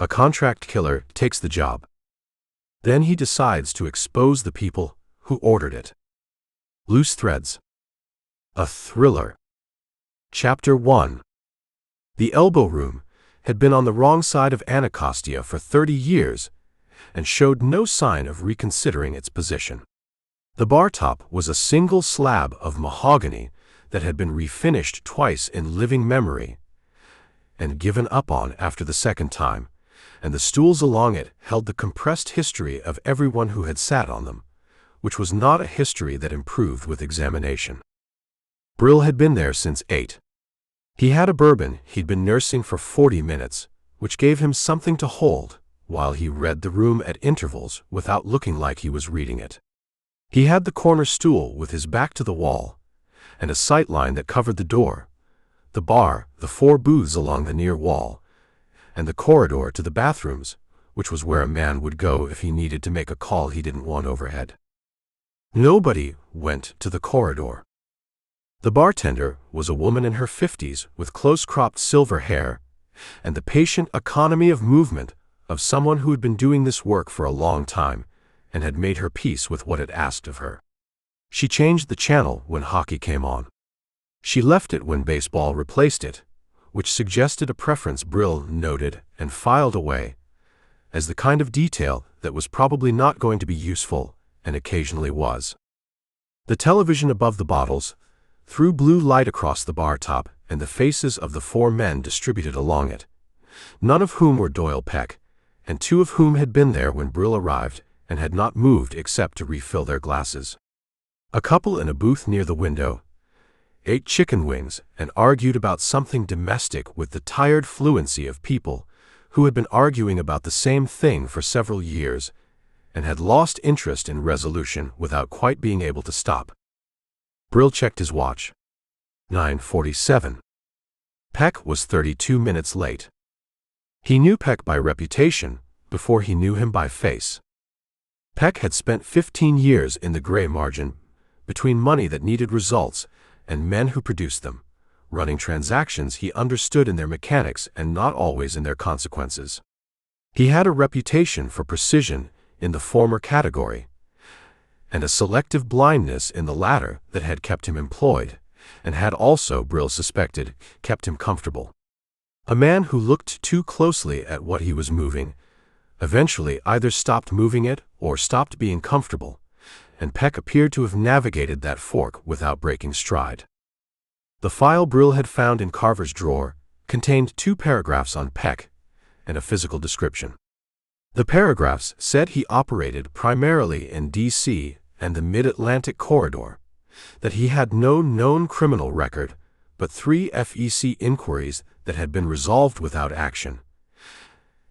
A contract killer takes the job. Then he decides to expose the people who ordered it. Loose threads. A thriller. Chapter 1. The elbow room had been on the wrong side of Anacostia for 30 years and showed no sign of reconsidering its position. The bar top was a single slab of mahogany that had been refinished twice in living memory and given up on after the second time, and the stools along it held the compressed history of everyone who had sat on them, which was not a history that improved with examination. Brill had been there since 8. He had a bourbon he'd been nursing for 40 minutes, which gave him something to hold while he read the room at intervals without looking like he was reading it. He had the corner stool with his back to the wall, and a sightline that covered the door, the bar, the 4 booths along the near wall, and the corridor to the bathrooms, which was where a man would go if he needed to make a call he didn't want overhead. Nobody went to the corridor. The bartender was a woman in her 50s with close-cropped silver hair and the patient economy of movement of someone who had been doing this work for a long time and had made her peace with what it asked of her. She changed the channel when hockey came on. She left it when baseball replaced it, which suggested a preference Brill noted and filed away as the kind of detail that was probably not going to be useful and occasionally was. The television above the bottles threw blue light across the bar top and the faces of the 4 men distributed along it, none of whom were Doyle Peck, and 2 of whom had been there when Brill arrived and had not moved except to refill their glasses. A couple in a booth near the window ate chicken wings and argued about something domestic with the tired fluency of people who had been arguing about the same thing for several years and had lost interest in resolution without quite being able to stop. Brill checked his watch. 9:47. Peck was 32 minutes late. He knew Peck by reputation before he knew him by face. Peck had spent 15 years in the gray margin between money that needed results and men who produced them, running transactions he understood in their mechanics and not always in their consequences. He had a reputation for precision in the former category, and a selective blindness in the latter that had kept him employed, and had also, Brill suspected, kept him comfortable. A man who looked too closely at what he was moving eventually either stopped moving it or stopped being comfortable, and Peck appeared to have navigated that fork without breaking stride. The file Brill had found in Carver's drawer contained 2 paragraphs on Peck and a physical description. The paragraphs said he operated primarily in D.C. and the Mid-Atlantic corridor, that he had no known criminal record but 3 FEC inquiries that had been resolved without action,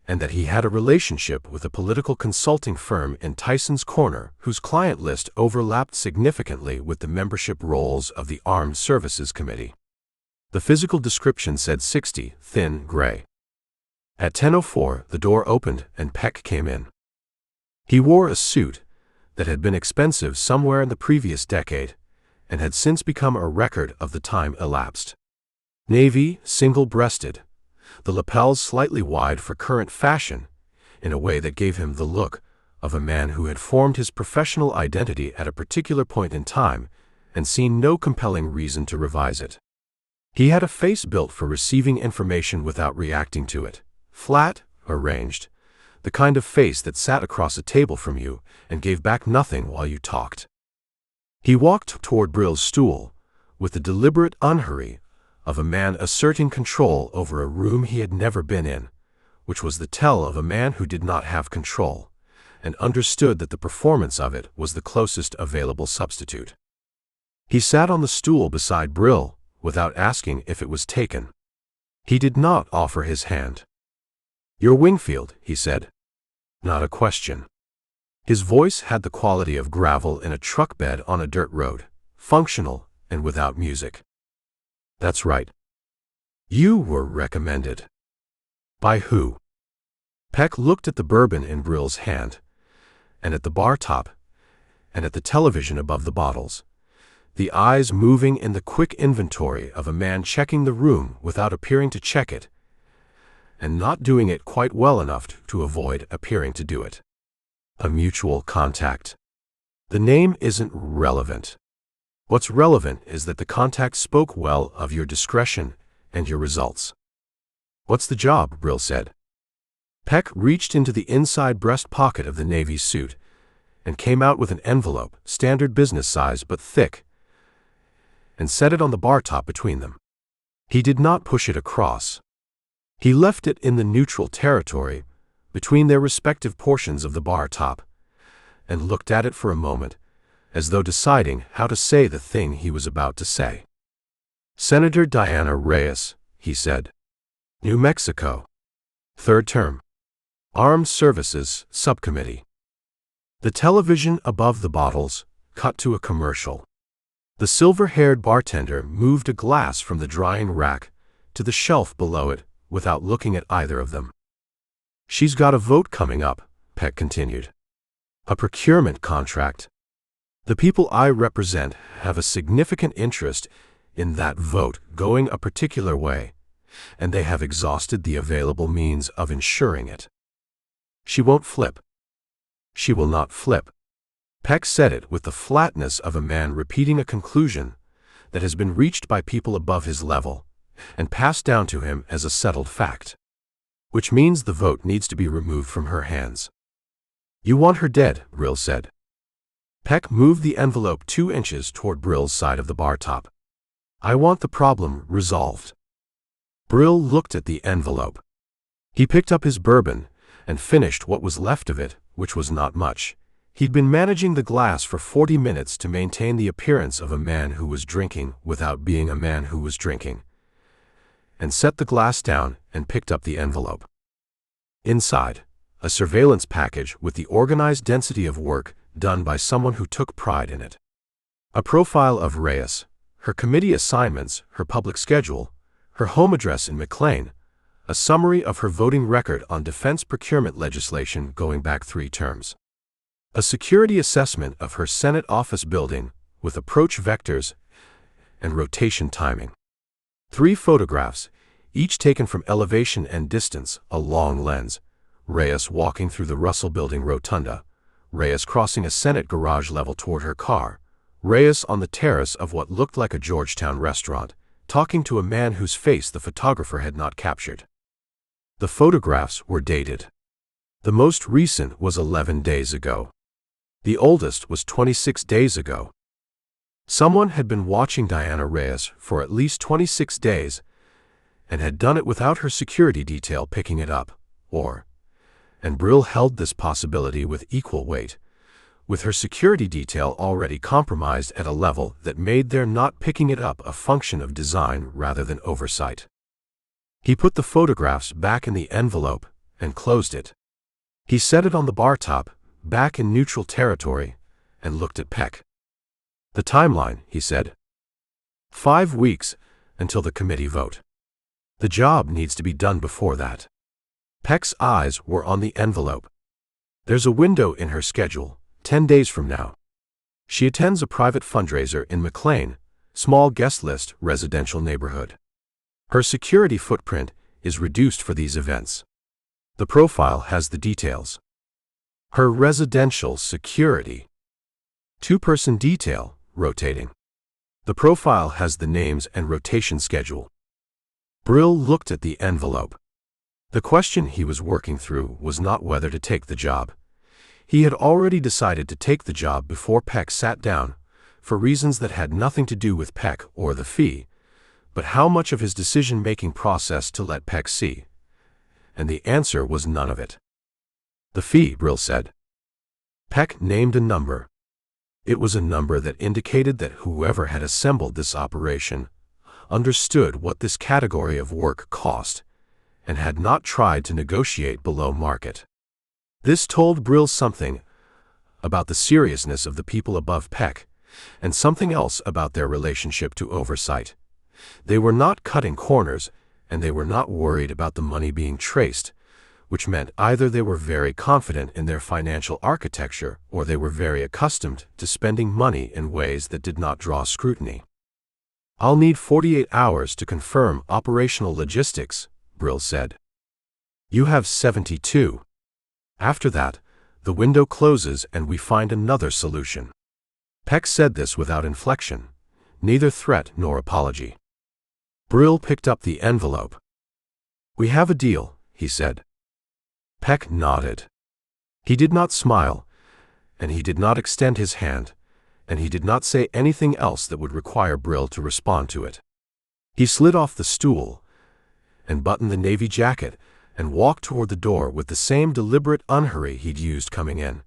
and that he had a relationship with a political consulting firm in Tyson's Corner whose client list overlapped significantly with the membership rolls of the Armed Services Committee. The physical description said 60, thin, gray. At 10:04, the door opened and Peck came in. He wore a suit that had been expensive somewhere in the previous decade and had since become a record of the time elapsed. Navy, single-breasted, the lapels slightly wide for current fashion, in a way that gave him the look of a man who had formed his professional identity at a particular point in time and seen no compelling reason to revise it. He had a face built for receiving information without reacting to it, flat, arranged, the kind of face that sat across a table from you and gave back nothing while you talked. He walked toward Brill's stool with the deliberate unhurry of a man asserting control over a room he had never been in, which was the tell of a man who did not have control, and understood that the performance of it was the closest available substitute. He sat on the stool beside Brill without asking if it was taken. He did not offer his hand. "You're Wingfield," he said. Not a question. His voice had the quality of gravel in a truck bed on a dirt road, functional and without music. "That's right. You were recommended." "By who?" Peck looked at the bourbon in Brill's hand, and at the bar top, and at the television above the bottles, the eyes moving in the quick inventory of a man checking the room without appearing to check it, and not doing it quite well enough to avoid appearing to do it. A mutual contact. The name isn't relevant. What's relevant is that the contact spoke well of your discretion and your results. "What's the job?" Brill said. Peck reached into the inside breast pocket of the Navy's suit and came out with an envelope, standard business size but thick, and set it on the bar top between them. He did not push it across. He left it in the neutral territory between their respective portions of the bar top and looked at it for a moment, as though deciding how to say the thing he was about to say. "Senator Diana Reyes," he said. "New Mexico. Third term. Armed Services Subcommittee." The television above the bottles cut to a commercial. The silver-haired bartender moved a glass from the drying rack to the shelf below it without looking at either of them. "She's got a vote coming up," Peck continued. "A procurement contract. The people I represent have a significant interest in that vote going a particular way, and they have exhausted the available means of ensuring it. She won't flip. She will not flip." Peck said it with the flatness of a man repeating a conclusion that has been reached by people above his level and passed down to him as a settled fact. "Which means the vote needs to be removed from her hands." "You want her dead," Brill said. Peck moved the envelope 2 inches toward Brill's side of the bar top. "I want the problem resolved." Brill looked at the envelope. He picked up his bourbon and finished what was left of it, which was not much. He'd been managing the glass for 40 minutes to maintain the appearance of a man who was drinking without being a man who was drinking, and set the glass down and picked up the envelope. Inside, a surveillance package with the organized density of work done by someone who took pride in it. A profile of Reyes, her committee assignments, her public schedule, her home address in McLean, a summary of her voting record on defense procurement legislation going back 3 terms. A security assessment of her Senate office building with approach vectors and rotation timing. 3 photographs, each taken from elevation and distance, a long lens. Reyes walking through the Russell Building rotunda. Reyes crossing a Senate garage level toward her car. Reyes on the terrace of what looked like a Georgetown restaurant, talking to a man whose face the photographer had not captured. The photographs were dated. The most recent was 11 days ago. The oldest was 26 days ago. Someone had been watching Diana Reyes for at least 26 days and had done it without her security detail picking it up, and Brill held this possibility with equal weight, with her security detail already compromised at a level that made their not picking it up a function of design rather than oversight. He put the photographs back in the envelope and closed it. He set it on the bar top, back in neutral territory, and looked at Peck. "The timeline," he said. 5 weeks until the committee vote. The job needs to be done before that." Peck's eyes were on the envelope. "There's a window in her schedule, 10 days from now. She attends a private fundraiser in McLean, small guest list residential neighborhood. Her security footprint is reduced for these events. The profile has the details. Her residential security. 2-person detail, rotating. The profile has the names and rotation schedule." Brill looked at the envelope. The question he was working through was not whether to take the job. He had already decided to take the job before Peck sat down, for reasons that had nothing to do with Peck or the fee, but how much of his decision-making process to let Peck see. And the answer was none of it. "The fee," Brill said. Peck named a number. It was a number that indicated that whoever had assembled this operation understood what this category of work cost and had not tried to negotiate below market. This told Brill something about the seriousness of the people above Peck, and something else about their relationship to oversight. They were not cutting corners, and they were not worried about the money being traced, which meant either they were very confident in their financial architecture or they were very accustomed to spending money in ways that did not draw scrutiny. "I'll need 48 hours to confirm operational logistics," Brill said. You have 72. After that, the window closes and we find another solution. Peck said this without inflection, neither threat nor apology. Brill picked up the envelope. We have a deal, he said. Peck nodded. He did not smile, and he did not extend his hand, and he did not say anything else that would require Brill to respond to it. He slid off the stool and buttoned the navy jacket and walked toward the door with the same deliberate unhurry he'd used coming in.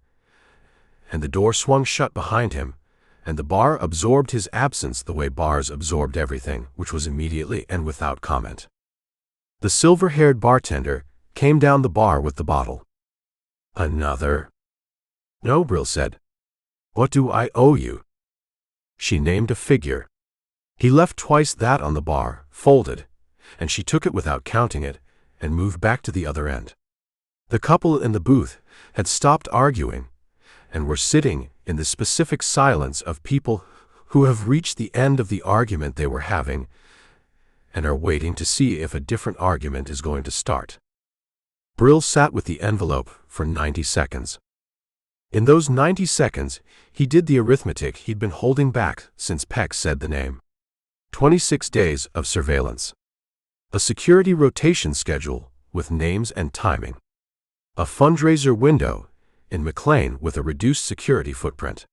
And the door swung shut behind him, and the bar absorbed his absence the way bars absorbed everything, which was immediately and without comment. The silver-haired bartender came down the bar with the bottle. Another? No, Brill said. What do I owe you? She named a figure. He left twice that on the bar, folded, and she took it without counting it, and moved back to the other end. The couple in the booth had stopped arguing, and were sitting in the specific silence of people who have reached the end of the argument they were having, and are waiting to see if a different argument is going to start. Brill sat with the envelope for 90 seconds. In those 90 seconds, he did the arithmetic he'd been holding back since Peck said the name. 26 days of surveillance. A security rotation schedule with names and timing. A fundraiser window in McLean with a reduced security footprint.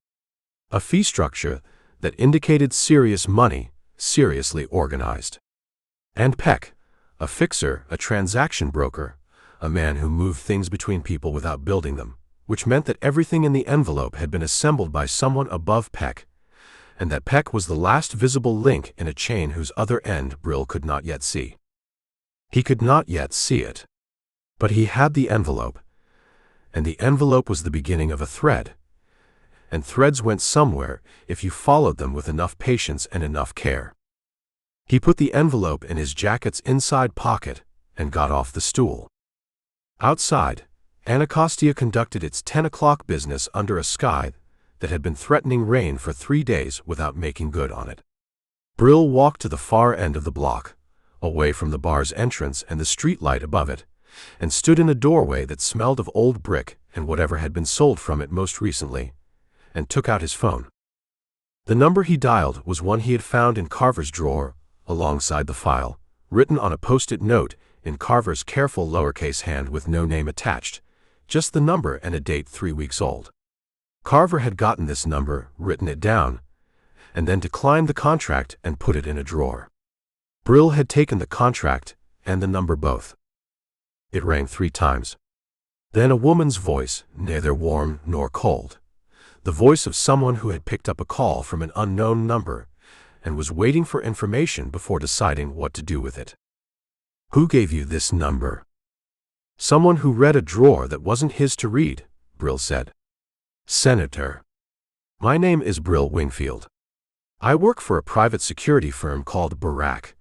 A fee structure that indicated serious money, seriously organized. And Peck, a fixer, a transaction broker, a man who moved things between people without building them, which meant that everything in the envelope had been assembled by someone above Peck, and that Peck was the last visible link in a chain whose other end Brill could not yet see. He could not yet see it. But he had the envelope, and the envelope was the beginning of a thread, and threads went somewhere if you followed them with enough patience and enough care. He put the envelope in his jacket's inside pocket and got off the stool. Outside, Anacostia conducted its 10 o'clock business under a sky that had been threatening rain for 3 days without making good on it. Brill walked to the far end of the block, away from the bar's entrance and the street light above it, and stood in a doorway that smelled of old brick and whatever had been sold from it most recently, and took out his phone. The number he dialed was one he had found in Carver's drawer, alongside the file, written on a post-it note in Carver's careful lowercase hand with no name attached, just the number and a date 3 weeks old. Carver had gotten this number, written it down, and then declined the contract and put it in a drawer. Brill had taken the contract and the number both. It rang 3 times. Then a woman's voice, neither warm nor cold. The voice of someone who had picked up a call from an unknown number and was waiting for information before deciding what to do with it. Who gave you this number? Someone who read a drawer that wasn't his to read, Brill said. Senator. My name is Brill Wingfield. I work for a private security firm called Barack,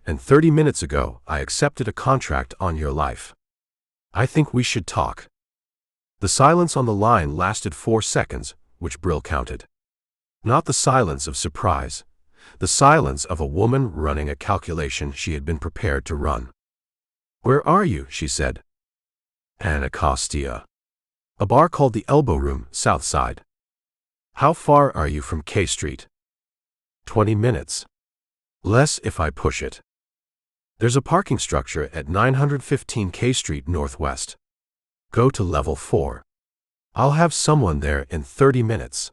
and 30 minutes ago I accepted a contract on your life. I think we should talk. The silence on the line lasted 4 seconds, which Brill counted. Not the silence of surprise, the silence of a woman running a calculation she had been prepared to run. Where are you? She said. Anacostia. A bar called the Elbow Room, South Side. How far are you from K Street? 20 minutes. Less if I push it. There's a parking structure at 915 K Street Northwest. Go to level 4. I'll have someone there in 30 minutes.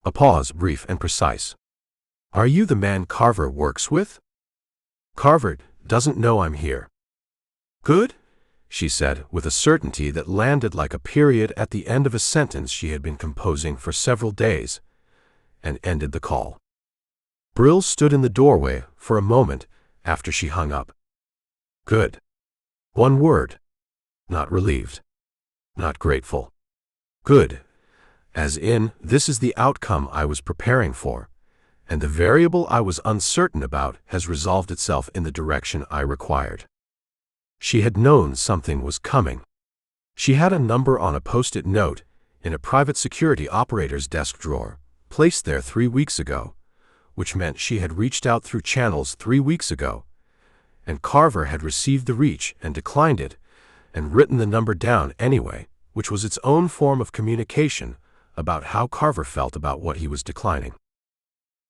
A pause, brief and precise. Are you the man Carver works with? Carver doesn't know I'm here. Good, she said, with a certainty that landed like a period at the end of a sentence she had been composing for several days, and ended the call. Brill stood in the doorway for a moment after she hung up. Good. One word. Not relieved. Not grateful. Good. As in, this is the outcome I was preparing for, and the variable I was uncertain about has resolved itself in the direction I required. She had known something was coming. She had a number on a post-it note in a private security operator's desk drawer, placed there 3 weeks ago, which meant she had reached out through channels 3 weeks ago, and Carver had received the reach and declined it and written the number down anyway, which was its own form of communication about how Carver felt about what he was declining.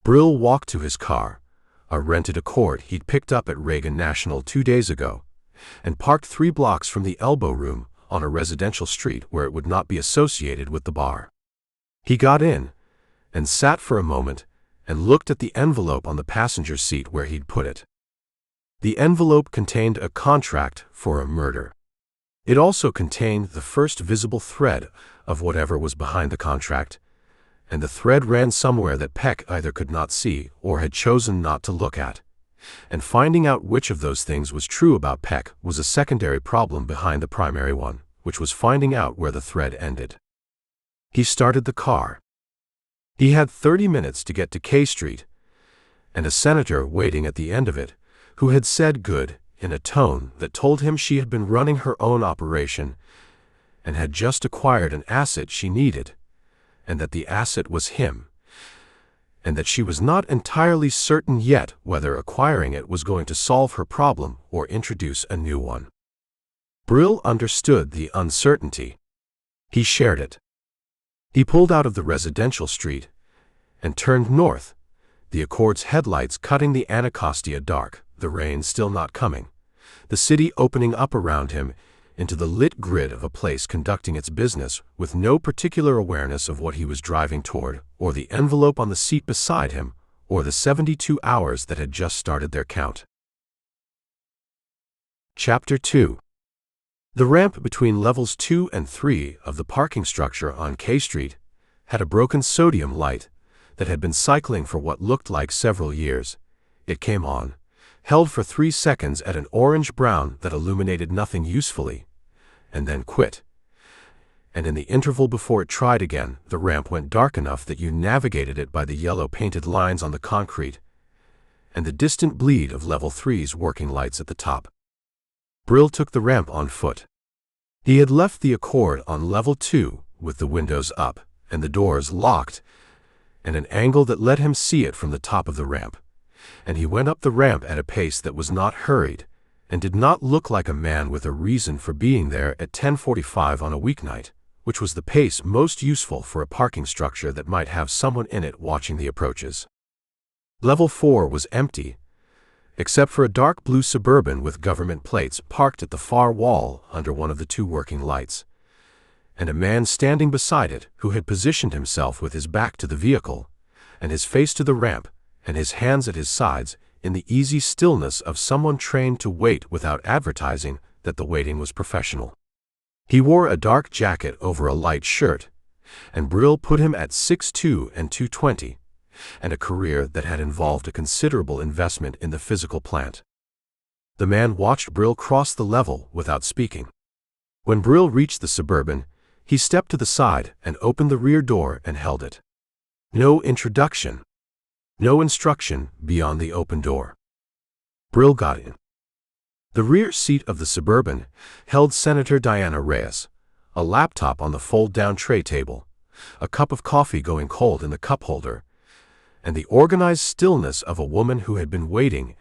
Brill walked to his car, a rented Accord he'd picked up at Reagan National 2 days ago, and parked 3 blocks from the Elbow Room on a residential street where it would not be associated with the bar. He got in and sat for a moment and looked at the envelope on the passenger seat where he'd put it. The envelope contained a contract for a murder. It also contained the first visible thread of whatever was behind the contract, and the thread ran somewhere that Peck either could not see or had chosen not to look at. And finding out which of those things was true about Peck was a secondary problem behind the primary one, which was finding out where the thread ended. He started the car. He had 30 minutes to get to K Street, and a senator waiting at the end of it, who had said good in a tone that told him she had been running her own operation and had just acquired an asset she needed, and that the asset was him, and that she was not entirely certain yet whether acquiring it was going to solve her problem or introduce a new one. Brill understood the uncertainty. He shared it. He pulled out of the residential street and turned north, the Accord's headlights cutting the Anacostia dark, the rain still not coming, the city opening up around him into the lit grid of a place conducting its business with no particular awareness of what he was driving toward, or the envelope on the seat beside him, or the 72 hours that had just started their count. Chapter 2. The ramp between levels 2 and 3 of the parking structure on K Street had a broken sodium light that had been cycling for what looked like several years. It came on, held for 3 seconds at an orange-brown that illuminated nothing usefully, and then quit. And in the interval before it tried again, the ramp went dark enough that you navigated it by the yellow painted lines on the concrete and the distant bleed of level 3's working lights at the top. Brill took the ramp on foot. He had left the Accord on level 2 with the windows up and the doors locked and an angle that let him see it from the top of the ramp, and he went up the ramp at a pace that was not hurried and did not look like a man with a reason for being there at 10:45 on a weeknight, which was the pace most useful for a parking structure that might have someone in it watching the approaches. Level 4 was empty, except for a dark blue Suburban with government plates parked at the far wall under one of the 2 working lights, and a man standing beside it who had positioned himself with his back to the vehicle and his face to the ramp and his hands at his sides in the easy stillness of someone trained to wait without advertising that the waiting was professional. He wore a dark jacket over a light shirt, and Brill put him at 6'2" and 220, and a career that had involved a considerable investment in the physical plant. The man watched Brill cross the level without speaking. When Brill reached the Suburban, he stepped to the side and opened the rear door and held it. No introduction. No instruction beyond the open door. Brill got in. The rear seat of the Suburban held Senator Diana Reyes, a laptop on the fold-down tray table, a cup of coffee going cold in the cup holder, and the organized stillness of a woman who had been waiting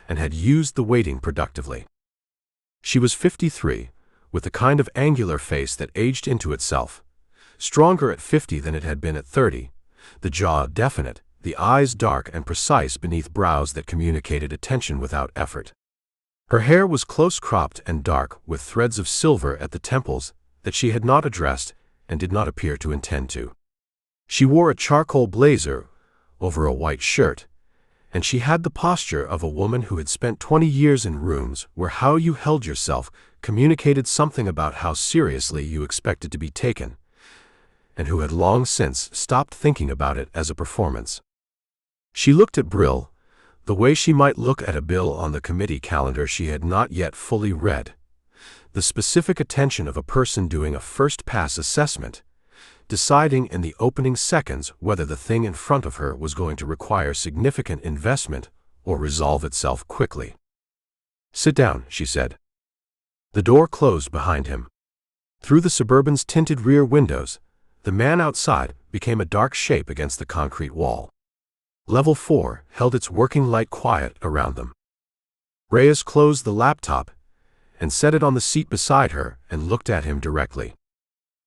and had used the waiting productively. She was 53, with the kind of angular face that aged into itself, stronger at 50 than it had been at 30, the jaw definite, the eyes dark and precise beneath brows that communicated attention without effort. Her hair was close-cropped and dark, with threads of silver at the temples that she had not addressed and did not appear to intend to. She wore a charcoal blazer over a white shirt, and she had the posture of a woman who had spent 20 years in rooms where how you held yourself communicated something about how seriously you expected to be taken, and who had long since stopped thinking about it as a performance. She looked at Brill the way she might look at a bill on the committee calendar she had not yet fully read, the specific attention of a person doing a first-pass assessment, deciding in the opening seconds whether the thing in front of her was going to require significant investment or resolve itself quickly. "Sit down," she said. The door closed behind him. Through the Suburban's tinted rear windows, the man outside became a dark shape against the concrete wall. Level 4 held its working light quiet around them. Reyes closed the laptop and set it on the seat beside her and looked at him directly.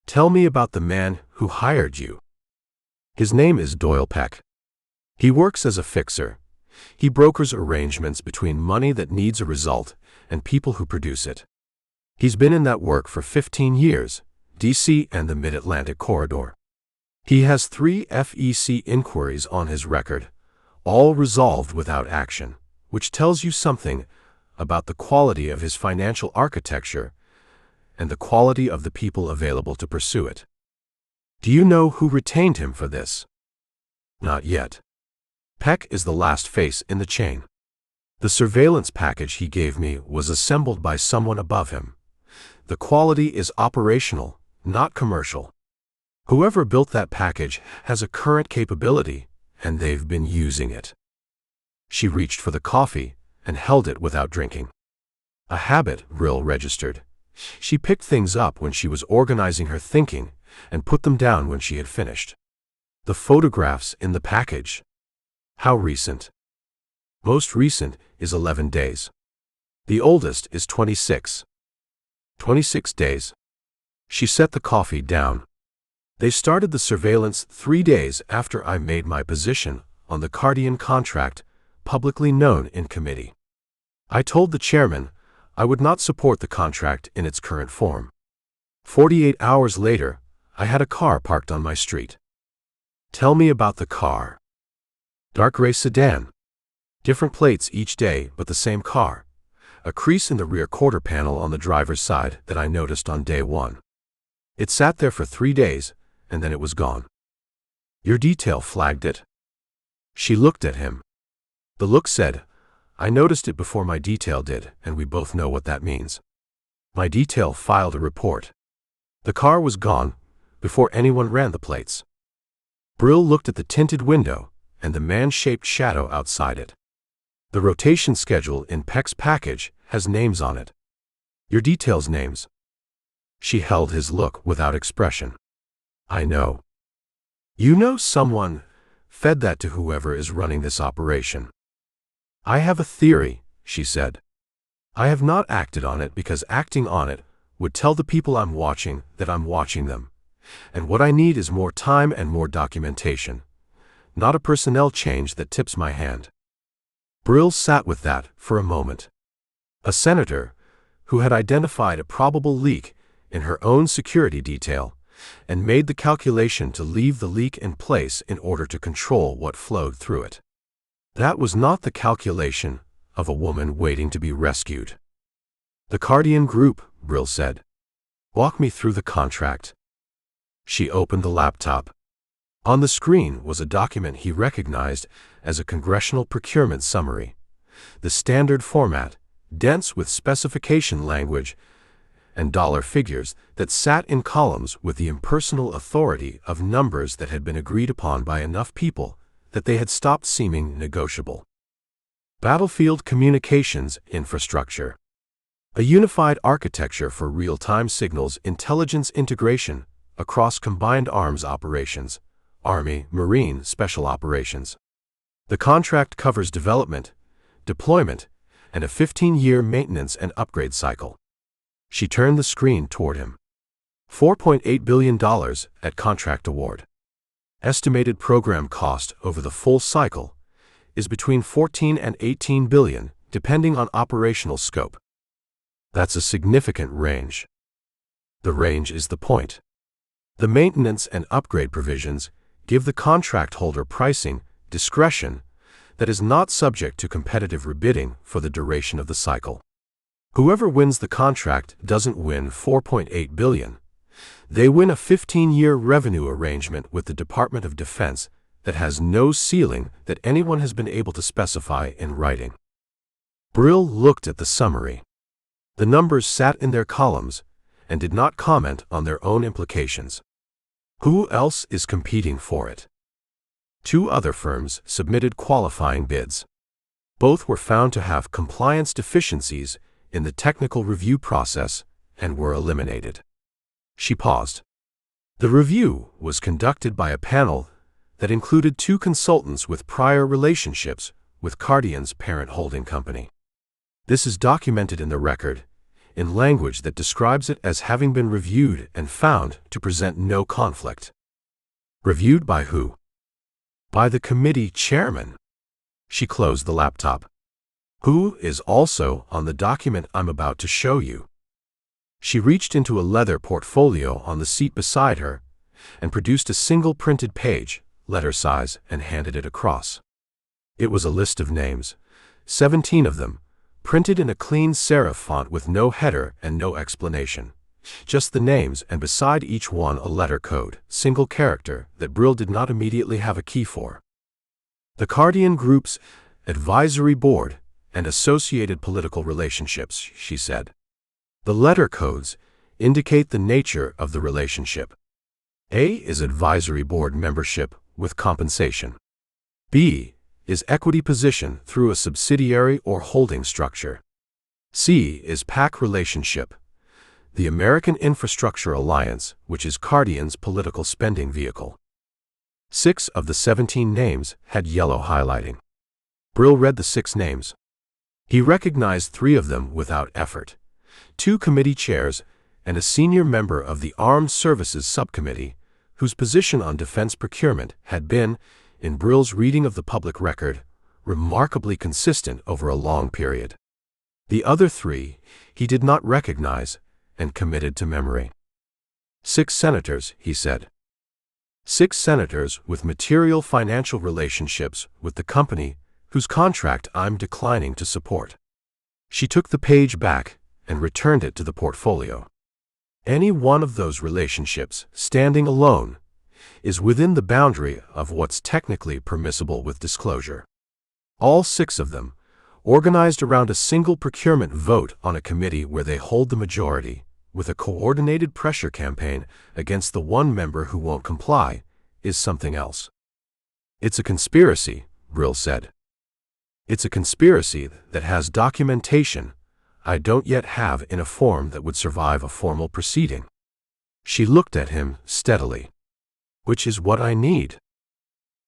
"Tell me about the man who hired you." "His name is Doyle Peck. He works as a fixer. He brokers arrangements between money that needs a result and people who produce it. He's been in that work for 15 years, DC and the Mid-Atlantic Corridor. He has 3 FEC inquiries on his record, all resolved without action, which tells you something about the quality of his financial architecture and the quality of the people available to pursue it. Do you know who retained him for this?" "Not yet. Peck is the last face in the chain. The surveillance package he gave me was assembled by someone above him. The quality is operational, not commercial. Whoever built that package has a current capability, and they've been using it." She reached for the coffee and held it without drinking. A habit, Brill registered. She picked things up when she was organizing her thinking and put them down when she had finished. "The photographs in the package. How recent?" "Most recent is 11 days. The oldest is 26. 26 days. She set the coffee down. "They started the surveillance 3 days after I made my position on the Cardian contract publicly known in committee. I told the chairman I would not support the contract in its current form. 48 hours later, I had a car parked on my street." "Tell me about the car." "Dark gray sedan. Different plates each day, but the same car. A crease in the rear quarter panel on the driver's side that I noticed on day 1. It sat there for 3 days, and then it was gone." "Your detail flagged it?" She looked at him. The look said, "I noticed it before my detail did, and we both know what that means. My detail filed a report. The car was gone before anyone ran the plates." Brill looked at the tinted window and the man-shaped shadow outside it. "The rotation schedule in Peck's package has names on it." "Your detail's names." She held his look without expression. "I know." "You know someone fed that to whoever is running this operation." "I have a theory," she said. "I have not acted on it because acting on it would tell the people I'm watching that I'm watching them. And what I need is more time and more documentation, not a personnel change that tips my hand." Brill sat with that for a moment. A senator who had identified a probable leak in her own security detail and made the calculation to leave the leak in place in order to control what flowed through it. That was not the calculation of a woman waiting to be rescued. "The Cardian Group," Brill said. "Walk me through the contract." She opened the laptop. On the screen was a document he recognized as a congressional procurement summary, the standard format, dense with specification language and dollar figures that sat in columns with the impersonal authority of numbers that had been agreed upon by enough people that they had stopped seeming negotiable. Battlefield Communications Infrastructure. A unified architecture for real-time signals intelligence integration across combined arms operations, Army, Marine, Special Operations. The contract covers development, deployment, and a 15-year maintenance and upgrade cycle. She turned the screen toward him. $4.8 billion at contract award. Estimated program cost over the full cycle is between 14 and 18 billion, depending on operational scope. That's a significant range. The range is the point. The maintenance and upgrade provisions give the contract holder pricing discretion that is not subject to competitive rebidding for the duration of the cycle. Whoever wins the contract doesn't win $4.8 billion. They win a 15-year revenue arrangement with the Department of Defense that has no ceiling that anyone has been able to specify in writing. Brill looked at the summary. The numbers sat in their columns and did not comment on their own implications. Who else is competing for it? 2 other firms submitted qualifying bids. Both were found to have compliance deficiencies in the technical review process and were eliminated. She paused. The review was conducted by a panel that included 2 consultants with prior relationships with Cardian's parent holding company. This is documented in the record, in language that describes it as having been reviewed and found to present no conflict. Reviewed by who? By the committee chairman. She closed the laptop. Who is also on the document I'm about to show you. She reached into a leather portfolio on the seat beside her and produced a single printed page, letter size, and handed it across. It was a list of names, 17 of them, printed in a clean serif font with no header and no explanation. Just the names, and beside each one a letter code, single character, that Brill did not immediately have a key for. The Cardian Group's Advisory Board and Associated Political Relationships, she said. The letter codes indicate the nature of the relationship. A is advisory board membership with compensation. B is equity position through a subsidiary or holding structure. C is PAC relationship, the American Infrastructure Alliance, which is Cardian's political spending vehicle. 6 of the 17 names had yellow highlighting. Brill read the 6 names. He recognized 3 of them without effort: 2 committee chairs and a senior member of the Armed Services Subcommittee, whose position on defense procurement had been, in Brill's reading of the public record, remarkably consistent over a long period. The other 3 he did not recognize and committed to memory. 6 senators, he said. 6 senators with material financial relationships with the company whose contract I'm declining to support. She took the page back and returned it to the portfolio. Any one of those relationships, standing alone, is within the boundary of what's technically permissible with disclosure. All 6 of them, organized around a single procurement vote on a committee where they hold the majority, with a coordinated pressure campaign against the one member who won't comply, is something else. It's a conspiracy, Brill said. It's a conspiracy that has documentation I don't yet have in a form that would survive a formal proceeding. She looked at him steadily. Which is what I need.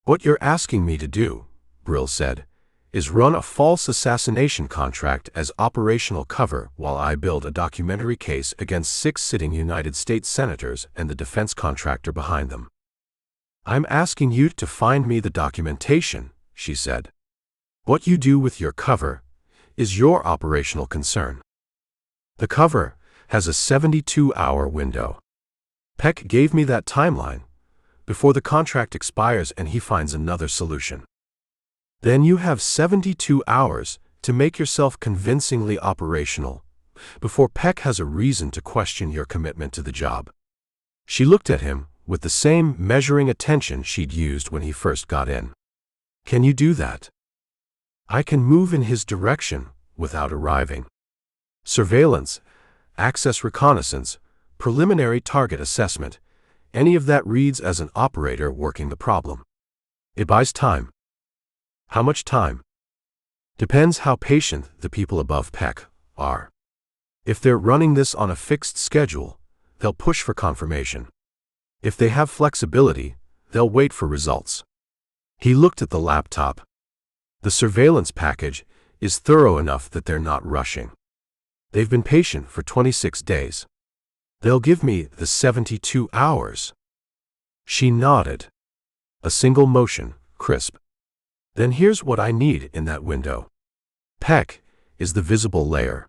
What you're asking me to do, Brill said, is run a false assassination contract as operational cover while I build a documentary case against 6 sitting United States senators and the defense contractor behind them. I'm asking you to find me the documentation, she said. What you do with your cover is your operational concern. The cover has a 72-hour window. Peck gave me that timeline before the contract expires and he finds another solution. Then you have 72 hours to make yourself convincingly operational before Peck has a reason to question your commitment to the job. She looked at him with the same measuring attention she'd used when he first got in. Can you do that? I can move in his direction without arriving. Surveillance, access reconnaissance, preliminary target assessment, any of that reads as an operator working the problem. It buys time. How much time? Depends how patient the people above Peck are. If they're running this on a fixed schedule, they'll push for confirmation. If they have flexibility, they'll wait for results. He looked at the laptop. The surveillance package is thorough enough that they're not rushing. They've been patient for 26 days. They'll give me the 72 hours. She nodded. A single motion, crisp. Then here's what I need in that window. Peck is the visible layer.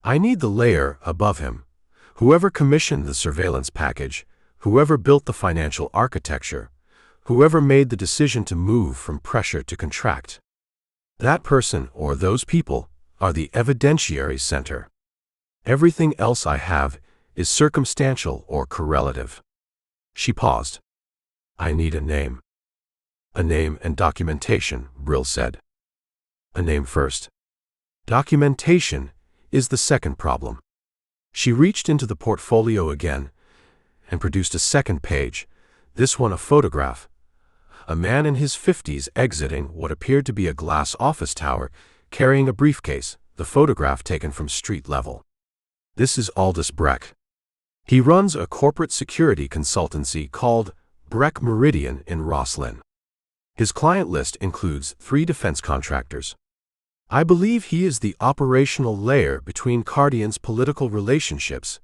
I need the layer above him. Whoever commissioned the surveillance package, whoever built the financial architecture, whoever made the decision to move from pressure to contract. That person or those people are the evidentiary center. Everything else I have is circumstantial or correlative. She paused. I need a name. A name and documentation, Brill said. A name first. Documentation is the second problem. She reached into the portfolio again and produced a second page, this one a photograph. A man in his 50s exiting what appeared to be a glass office tower, carrying a briefcase, the photograph taken from street level. This is Aldous Breck. He runs a corporate security consultancy called Breck Meridian in Rosslyn. His client list includes 3 defense contractors. I believe he is the operational layer between Cardian's political relationships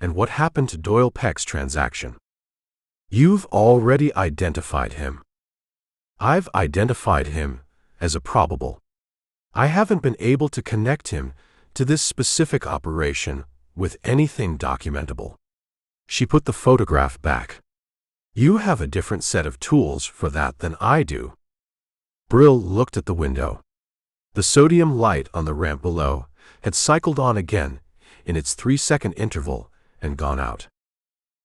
and what happened to Doyle Peck's transaction. You've already identified him. I've identified him as a probable. I haven't been able to connect him to this specific operation with anything documentable. She put the photograph back. You have a different set of tools for that than I do. Brill looked at the window. The sodium light on the ramp below had cycled on again in its 3-second interval and gone out.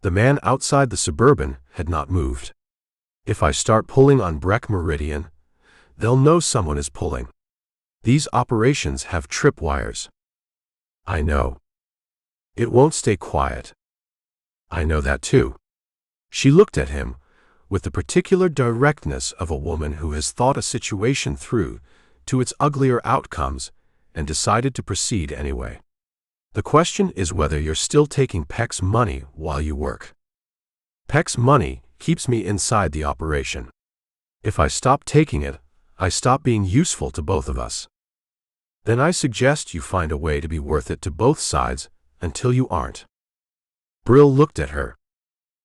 The man outside the Suburban had not moved. If I start pulling on Breck Meridian, they'll know someone is pulling. These operations have tripwires. I know. It won't stay quiet. I know that too. She looked at him with the particular directness of a woman who has thought a situation through to its uglier outcomes and decided to proceed anyway. The question is whether you're still taking Peck's money while you work. Peck's money keeps me inside the operation. If I stop taking it, I stop being useful to both of us. Then I suggest you find a way to be worth it to both sides until you aren't. Brill looked at her.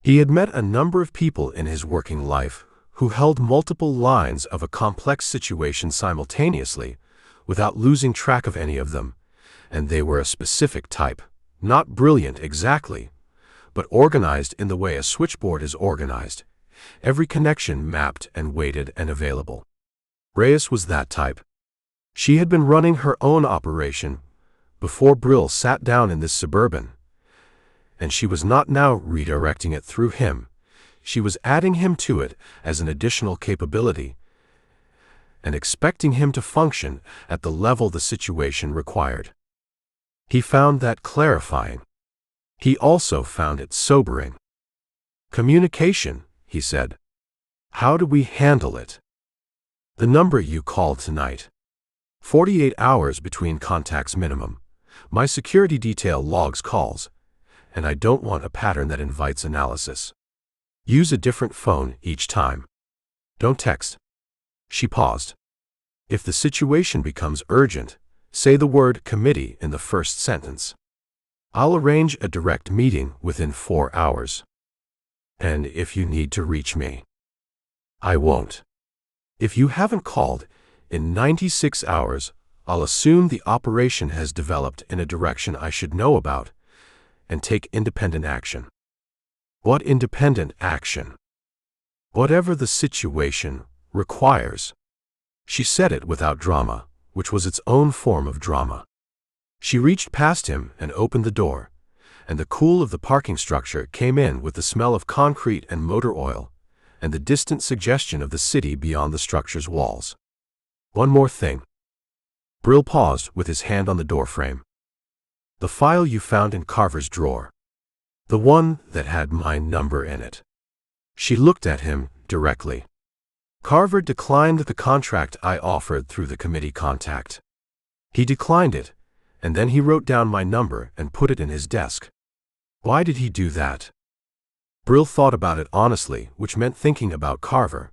He had met a number of people in his working life who held multiple lines of a complex situation simultaneously without losing track of any of them, and they were a specific type, not brilliant exactly, but organized in the way a switchboard is organized, every connection mapped and weighted and available. Reyes was that type. She had been running her own operation before Brill sat down in this Suburban, and she was not now redirecting it through him. She was adding him to it as an additional capability and expecting him to function at the level the situation required. He found that clarifying. He also found it sobering. Communication, he said. How do we handle it? The number you called tonight. 48 hours between contacts minimum. My security detail logs calls, and I don't want a pattern that invites analysis. Use a different phone each time. Don't text. She paused. If the situation becomes urgent, say the word committee in the first sentence. I'll arrange a direct meeting within 4 hours. And if you need to reach me, I won't. If you haven't called in 96 hours, I'll assume the operation has developed in a direction I should know about and take independent action. What independent action? Whatever the situation requires. She said it without drama, which was its own form of drama. She reached past him and opened the door, and the cool of the parking structure came in with the smell of concrete and motor oil, and the distant suggestion of the city beyond the structure's walls. One more thing. Brill paused with his hand on the doorframe. The file you found in Carver's drawer. The one that had my number in it. She looked at him directly. Carver declined the contract I offered through the committee contact. He declined it, and then he wrote down my number and put it in his desk. Why did he do that? Brill thought about it honestly, which meant thinking about Carver,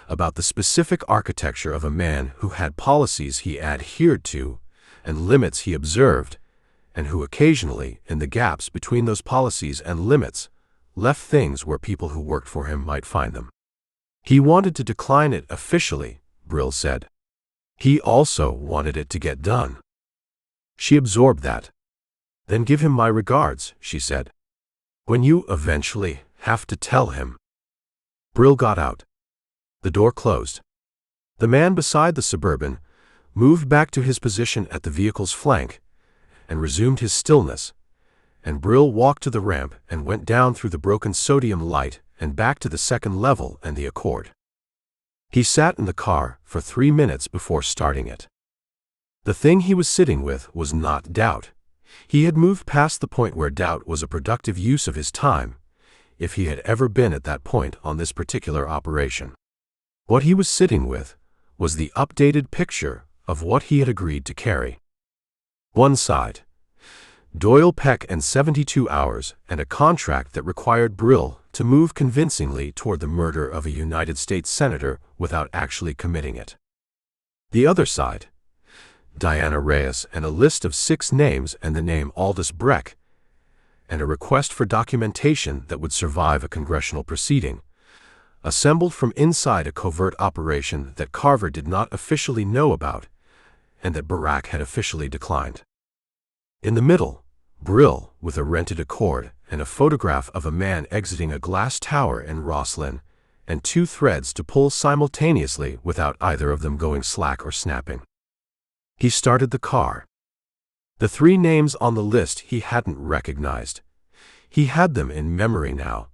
about the specific architecture of a man who had policies he adhered to and limits he observed, and who occasionally, in the gaps between those policies and limits, left things where people who worked for him might find them. He wanted to decline it officially, Brill said. He also wanted it to get done. She absorbed that. Then give him my regards, she said. When you eventually have to tell him. Brill got out. The door closed. The man beside the Suburban moved back to his position at the vehicle's flank and resumed his stillness, and Brill walked to the ramp and went down through the broken sodium light and back to the second level and the Accord. He sat in the car for 3 minutes before starting it. The thing he was sitting with was not doubt. He had moved past the point where doubt was a productive use of his time, if he had ever been at that point on this particular operation. What he was sitting with was the updated picture of what he had agreed to carry. One side. Doyle Peck and 72 hours and a contract that required Brill to move convincingly toward the murder of a United States senator without actually committing it. The other side. Diana Reyes, and a list of 6 names and the name Aldous Breck, and a request for documentation that would survive a congressional proceeding, assembled from inside a covert operation that Carver did not officially know about and that Barack had officially declined. In the middle, Brill, with a rented Accord and a photograph of a man exiting a glass tower in Rosslyn, and 2 threads to pull simultaneously without either of them going slack or snapping. He started the car. The 3 names on the list he hadn't recognized. He had them in memory now,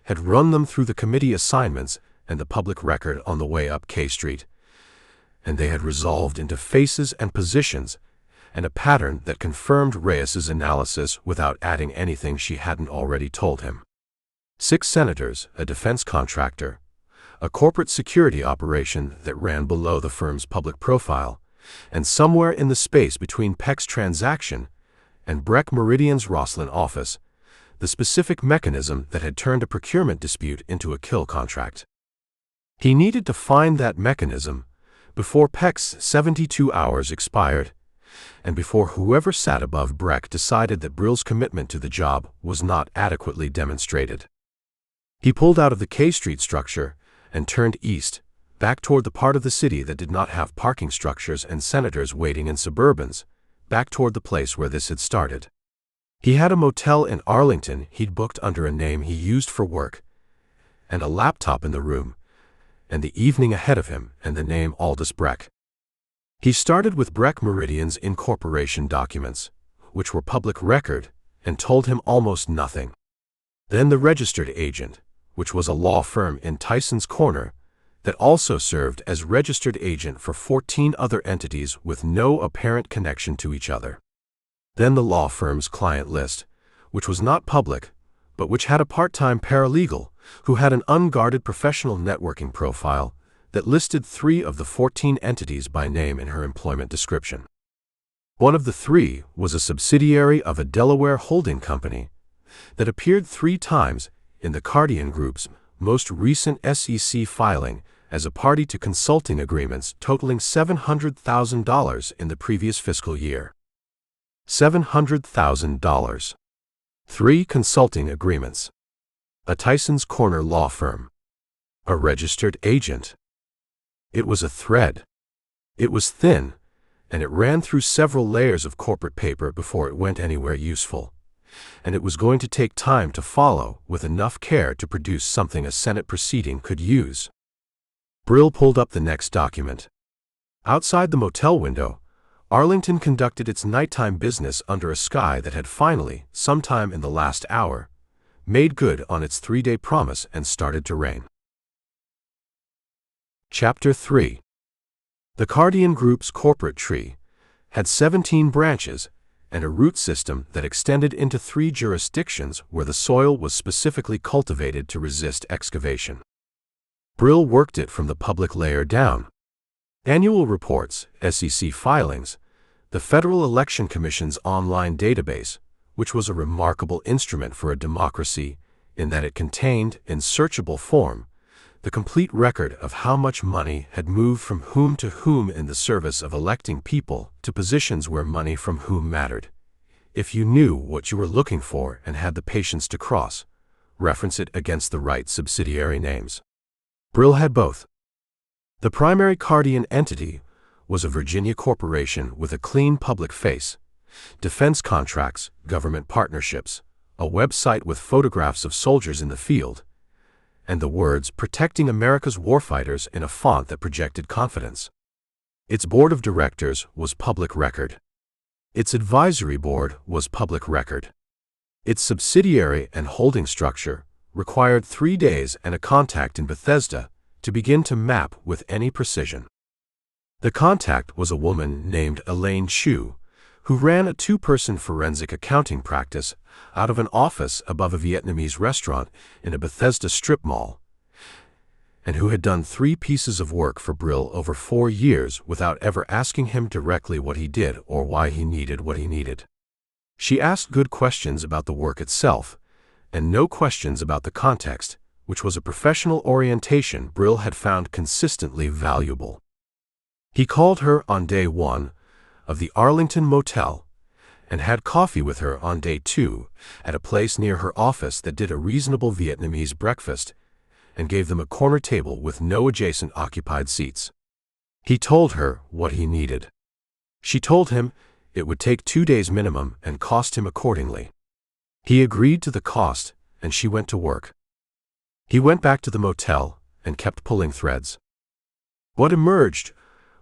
had run them through the committee assignments and the public record on the way up K Street, and they had resolved into faces and positions and a pattern that confirmed Reyes's analysis without adding anything she hadn't already told him. 6 senators, a defense contractor, a corporate security operation that ran below the firm's public profile, and somewhere in the space between Peck's transaction and Breck Meridian's Rosslyn office, the specific mechanism that had turned a procurement dispute into a kill contract. He needed to find that mechanism before Peck's 72 hours expired, and before whoever sat above Breck decided that Brill's commitment to the job was not adequately demonstrated. He pulled out of the K Street structure and turned east, back toward the part of the city that did not have parking structures and senators waiting in Suburbans, back toward the place where this had started. He had a motel in Arlington he'd booked under a name he used for work, and a laptop in the room, and the evening ahead of him and the name Aldous Breck. He started with Breck Meridian's incorporation documents, which were public record, and told him almost nothing. Then the registered agent, which was a law firm in Tyson's Corner that also served as registered agent for 14 other entities with no apparent connection to each other. Then the law firm's client list, which was not public, but which had a part-time paralegal who had an unguarded professional networking profile that listed 3 of the 14 entities by name in her employment description. One of the 3 was a subsidiary of a Delaware holding company that appeared 3 times in the Cardian Group's most recent SEC filing as a party to consulting agreements totaling $700,000 in the previous fiscal year. $700,000. 3 consulting agreements. A Tyson's Corner law firm. A registered agent. It was a thread. It was thin, and it ran through several layers of corporate paper before it went anywhere useful, and it was going to take time to follow with enough care to produce something a Senate proceeding could use. Brill pulled up the next document. Outside the motel window, Arlington conducted its nighttime business under a sky that had finally, sometime in the last hour, made good on its 3-day promise and started to rain. Chapter 3. The Cardian Group's corporate tree had 17 branches and a root system that extended into 3 jurisdictions where the soil was specifically cultivated to resist excavation. Brill worked it from the public layer down. Annual reports, SEC filings, the Federal Election Commission's online database, which was a remarkable instrument for a democracy in that it contained, in searchable form, the complete record of how much money had moved from whom to whom in the service of electing people to positions where money from whom mattered. If you knew what you were looking for and had the patience to cross-reference it against the right subsidiary names. Brill had both. The primary Cardian entity was a Virginia corporation with a clean public face, defense contracts, government partnerships, a website with photographs of soldiers in the field, and the words "Protecting America's Warfighters" in a font that projected confidence. Its board of directors was public record. Its advisory board was public record. Its subsidiary and holding structure required 3 days and a contact in Bethesda to begin to map with any precision. The contact was a woman named Elaine Chu, who ran a 2-person forensic accounting practice out of an office above a Vietnamese restaurant in a Bethesda strip mall, and who had done 3 pieces of work for Brill over 4 years without ever asking him directly what he did or why he needed what he needed. She asked good questions about the work itself, and no questions about the context, which was a professional orientation Brill had found consistently valuable. He called her on day 1, of the Arlington Motel, and had coffee with her on day 2 at a place near her office that did a reasonable Vietnamese breakfast and gave them a corner table with no adjacent occupied seats. He told her what he needed. She told him it would take 2 days minimum and cost him accordingly. He agreed to the cost, and she went to work. He went back to the motel and kept pulling threads. What emerged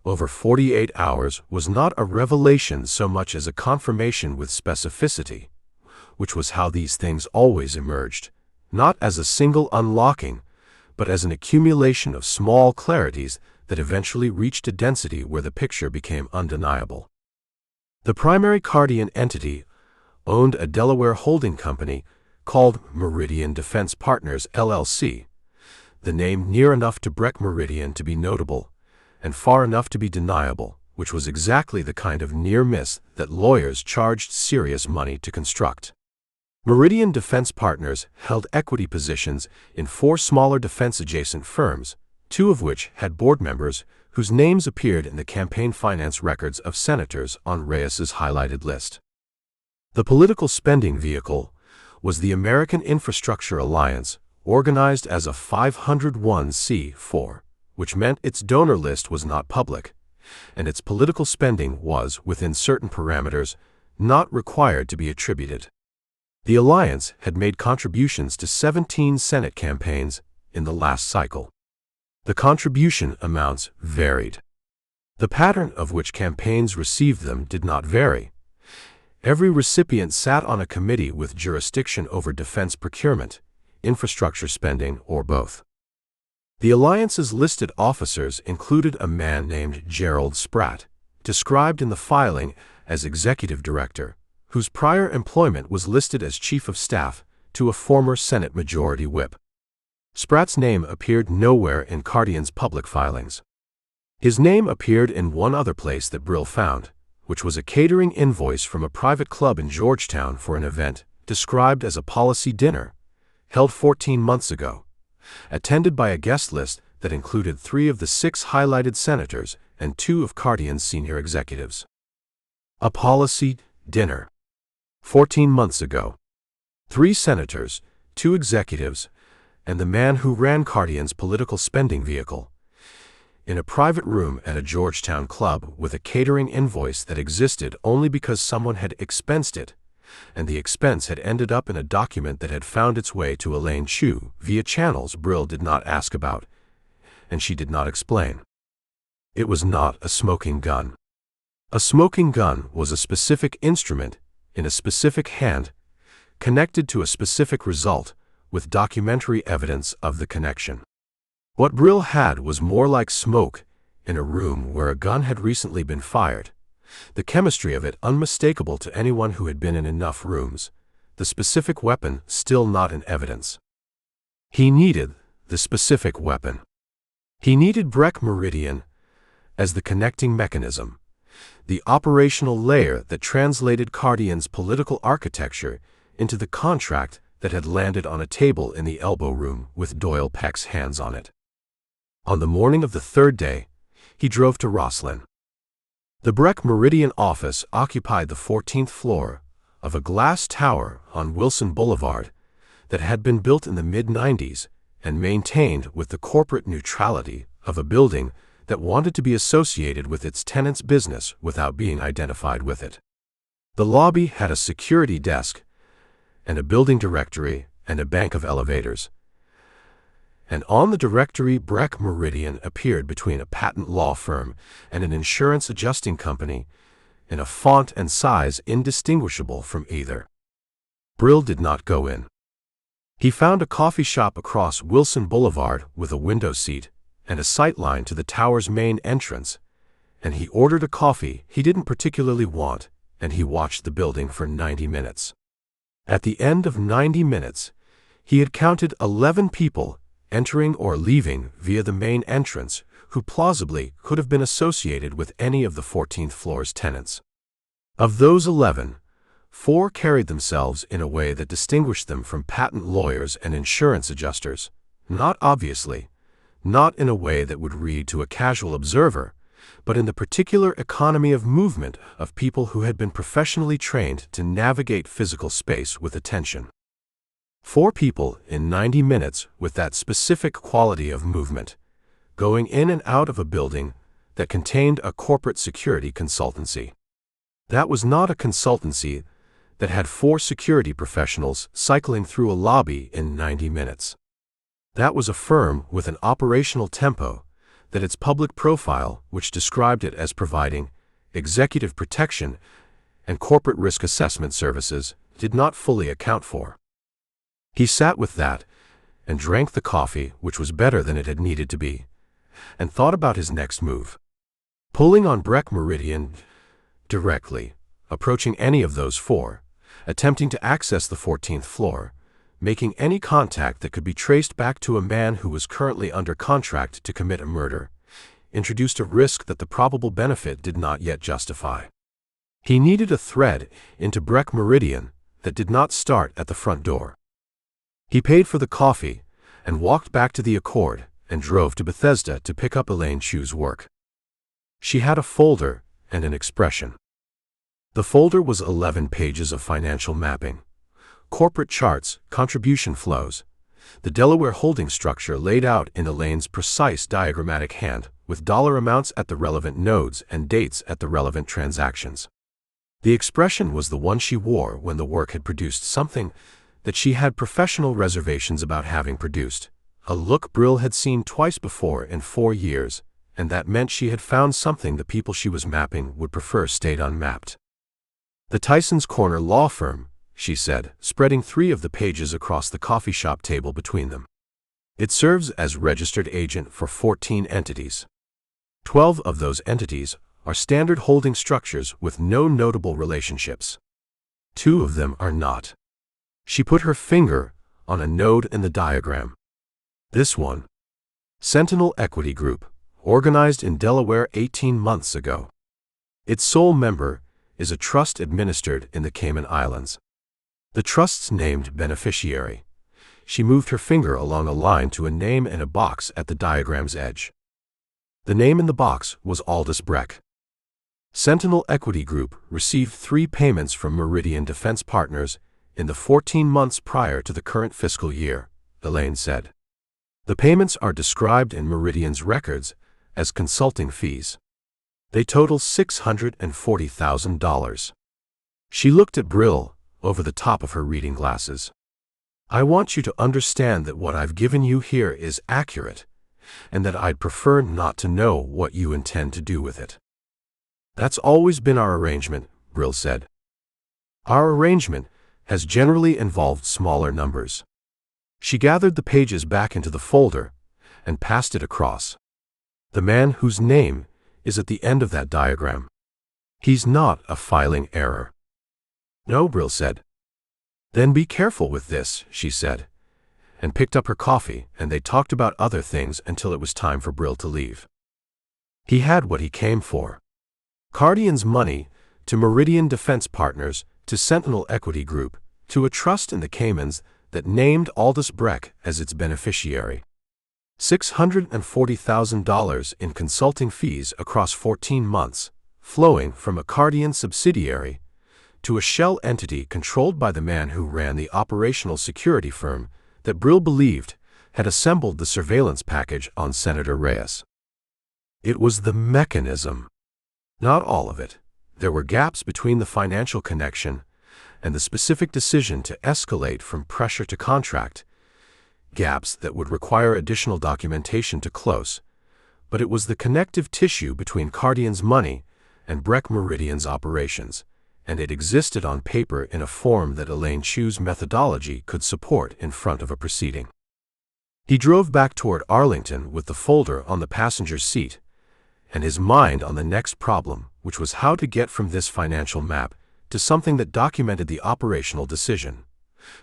over 48 hours was not a revelation so much as a confirmation with specificity, which was how these things always emerged, not as a single unlocking, but as an accumulation of small clarities that eventually reached a density where the picture became undeniable. The primary Cardian entity owned a Delaware holding company called Meridian Defense Partners, LLC, the name near enough to Breck Meridian to be notable, and far enough to be deniable, which was exactly the kind of near miss that lawyers charged serious money to construct. Meridian Defense Partners held equity positions in 4 smaller defense-adjacent firms, 2 of which had board members whose names appeared in the campaign finance records of senators on Reyes's highlighted list. The political spending vehicle was the American Infrastructure Alliance, organized as a 501c4, which meant its donor list was not public, and its political spending was, within certain parameters, not required to be attributed. The alliance had made contributions to 17 Senate campaigns in the last cycle. The contribution amounts varied. The pattern of which campaigns received them did not vary. Every recipient sat on a committee with jurisdiction over defense procurement, infrastructure spending, or both. The alliance's listed officers included a man named Gerald Spratt, described in the filing as executive director, whose prior employment was listed as chief of staff to a former Senate Majority Whip. Spratt's name appeared nowhere in Cardian's public filings. His name appeared in one other place that Brill found, which was a catering invoice from a private club in Georgetown for an event described as a policy dinner, held 14 months ago, attended by a guest list that included 3 of the 6 highlighted senators and 2 of Cardian's senior executives. A policy dinner. 14 months ago. 3 senators, 2 executives, and the man who ran Cardian's political spending vehicle, in a private room at a Georgetown club with a catering invoice that existed only because someone had expensed it, and the expense had ended up in a document that had found its way to Elaine Chu via channels Brill did not ask about, and she did not explain. It was not a smoking gun. A smoking gun was a specific instrument in a specific hand, connected to a specific result, with documentary evidence of the connection. What Brill had was more like smoke in a room where a gun had recently been fired, the chemistry of it unmistakable to anyone who had been in enough rooms, the specific weapon still not in evidence. He needed the specific weapon. He needed Breck Meridian as the connecting mechanism, the operational layer that translated Cardian's political architecture into the contract that had landed on a table in the elbow room with Doyle Peck's hands on it. On the morning of the 3rd day, he drove to Rosslyn. The Breck Meridian office occupied the 14th floor of a glass tower on Wilson Boulevard that had been built in the mid-90s and maintained with the corporate neutrality of a building that wanted to be associated with its tenant's business without being identified with it. The lobby had a security desk and a building directory and a bank of elevators. And on the directory, Breck Meridian appeared between a patent law firm and an insurance adjusting company in a font and size indistinguishable from either. Brill did not go in. He found a coffee shop across Wilson Boulevard with a window seat and a sightline to the tower's main entrance, and he ordered a coffee he didn't particularly want, and he watched the building for 90 minutes. At the end of 90 minutes, he had counted 11 people entering or leaving via the main entrance who plausibly could have been associated with any of the 14th floor's tenants. Of those 11, 4 carried themselves in a way that distinguished them from patent lawyers and insurance adjusters, not obviously, not in a way that would read to a casual observer, but in the particular economy of movement of people who had been professionally trained to navigate physical space with attention. 4 people in 90 minutes with that specific quality of movement, going in and out of a building that contained a corporate security consultancy. That was not a consultancy that had 4 security professionals cycling through a lobby in 90 minutes. That was a firm with an operational tempo that its public profile, which described it as providing executive protection and corporate risk assessment services, did not fully account for. He sat with that and drank the coffee, which was better than it had needed to be, and thought about his next move. Pulling on Breck Meridian directly, approaching any of those 4, attempting to access the 14th floor, making any contact that could be traced back to a man who was currently under contract to commit a murder, introduced a risk that the probable benefit did not yet justify. He needed a thread into Breck Meridian that did not start at the front door. He paid for the coffee and walked back to the Accord and drove to Bethesda to pick up Elaine Chu's work. She had a folder and an expression. The folder was 11 pages of financial mapping, corporate charts, contribution flows, the Delaware holding structure laid out in Elaine's precise diagrammatic hand, with dollar amounts at the relevant nodes and dates at the relevant transactions. The expression was the one she wore when the work had produced something that she had professional reservations about having produced, a look Brill had seen twice before in 4 years, and that meant she had found something the people she was mapping would prefer stayed unmapped. The Tyson's Corner law firm, she said, spreading 3 of the pages across the coffee shop table between them. It serves as registered agent for 14 entities. 12 of those entities are standard holding structures with no notable relationships. 2 of them are not. She put her finger on a node in the diagram. This one. Sentinel Equity Group, organized in Delaware 18 months ago. Its sole member is a trust administered in the Cayman Islands. The trust's named beneficiary. She moved her finger along a line to a name in a box at the diagram's edge. The name in the box was Aldous Breck. Sentinel Equity Group received 3 payments from Meridian Defense Partners in the 14 months prior to the current fiscal year, Elaine said. The payments are described in Meridian's records as consulting fees. They total $640,000. She looked at Brill over the top of her reading glasses. I want you to understand that what I've given you here is accurate, and that I'd prefer not to know what you intend to do with it. That's always been our arrangement, Brill said. Our arrangement has generally involved smaller numbers. She gathered the pages back into the folder and passed it across. The man whose name is at the end of that diagram. He's not a filing error. No, Brill said. Then be careful with this, she said, and picked up her coffee, and they talked about other things until it was time for Brill to leave. He had what he came for. Cardian's money to Meridian Defense Partners, to Sentinel Equity Group, to a trust in the Caymans that named Aldous Breck as its beneficiary. $640,000 in consulting fees across 14 months, flowing from a Cardian subsidiary to a shell entity controlled by the man who ran the operational security firm that Brill believed had assembled the surveillance package on Senator Reyes. It was the mechanism. Not all of it. There were gaps between the financial connection and the specific decision to escalate from pressure to contract, gaps that would require additional documentation to close, but it was the connective tissue between Cardian's money and Breck Meridian's operations, and it existed on paper in a form that Elaine Chu's methodology could support in front of a proceeding. He drove back toward Arlington with the folder on the passenger's seat, and his mind on the next problem, which was how to get from this financial map to something that documented the operational decision.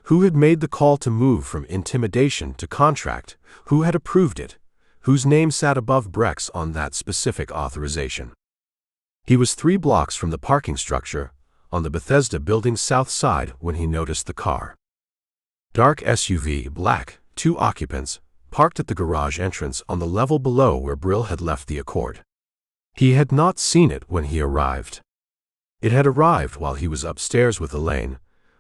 Who had made the call to move from intimidation to contract? Who had approved it? Whose name sat above Breck's on that specific authorization? He was 3 blocks from the parking structure on the Bethesda building's south side when he noticed the car. Dark SUV, black, 2 occupants, parked at the garage entrance on the level below where Brill had left the Accord. He had not seen it when he arrived. It had arrived while he was upstairs with Elaine,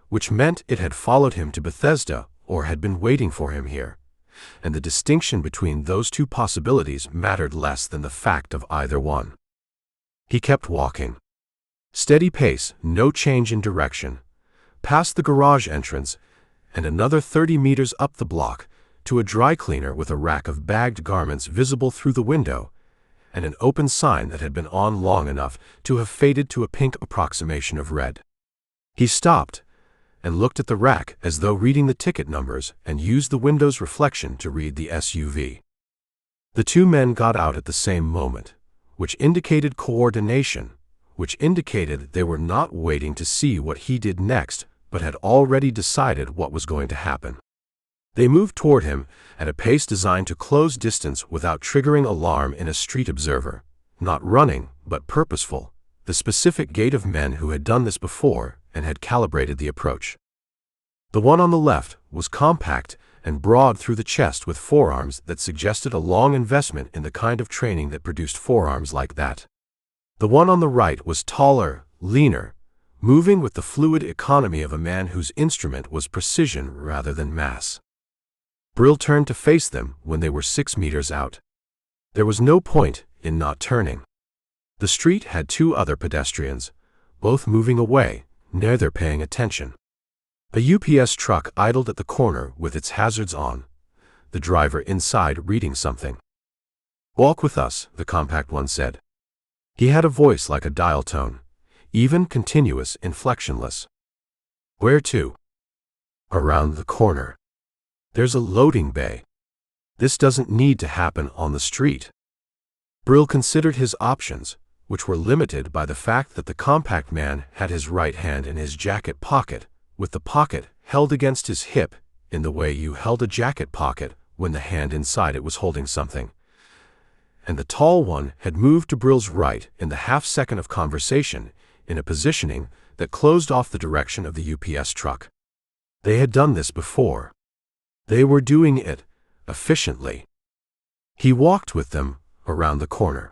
which meant it had followed him to Bethesda or had been waiting for him here, and the distinction between those two possibilities mattered less than the fact of either one. He kept walking. Steady pace, no change in direction, past the garage entrance and another 30 meters up the block to a dry cleaner with a rack of bagged garments visible through the window and an open sign that had been on long enough to have faded to a pink approximation of red. He stopped and looked at the rack as though reading the ticket numbers and used the window's reflection to read the SUV. The two men got out at the same moment, which indicated coordination, which indicated they were not waiting to see what he did next, but had already decided what was going to happen. They moved toward him at a pace designed to close distance without triggering alarm in a street observer, not running, but purposeful, the specific gait of men who had done this before and had calibrated the approach. The one on the left was compact and broad through the chest with forearms that suggested a long investment in the kind of training that produced forearms like that. The one on the right was taller, leaner, moving with the fluid economy of a man whose instrument was precision rather than mass. Brill turned to face them when they were 6 meters out. There was no point in not turning. The street had two other pedestrians, both moving away, neither paying attention. A UPS truck idled at the corner with its hazards on, the driver inside reading something. "Walk with us," the compact one said. He had a voice like a dial tone, even, continuous, inflectionless. "Where to?" "Around the corner. There's a loading bay. This doesn't need to happen on the street." Brill considered his options, which were limited by the fact that the compact man had his right hand in his jacket pocket, with the pocket held against his hip in the way you held a jacket pocket when the hand inside it was holding something. And the tall one had moved to Brill's right in the half-second of conversation, in a positioning that closed off the direction of the UPS truck. They had done this before. They were doing it efficiently. He walked with them around the corner.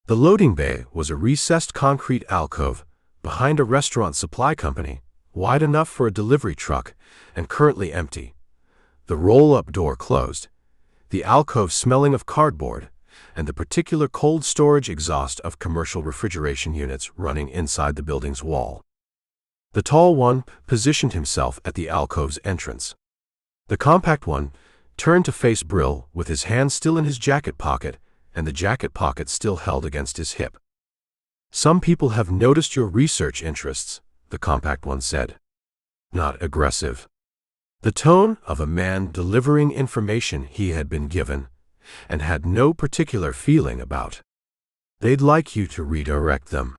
The loading bay was a recessed concrete alcove behind a restaurant supply company, wide enough for a delivery truck and currently empty. The roll-up door closed, the alcove smelling of cardboard, and the particular cold storage exhaust of commercial refrigeration units running inside the building's wall. The tall one positioned himself at the alcove's entrance. The compact one turned to face Brill with his hand still in his jacket pocket and the jacket pocket still held against his hip. "Some people have noticed your research interests," the compact one said. Not aggressive. The tone of a man delivering information he had been given and had no particular feeling about. "They'd like you to redirect them."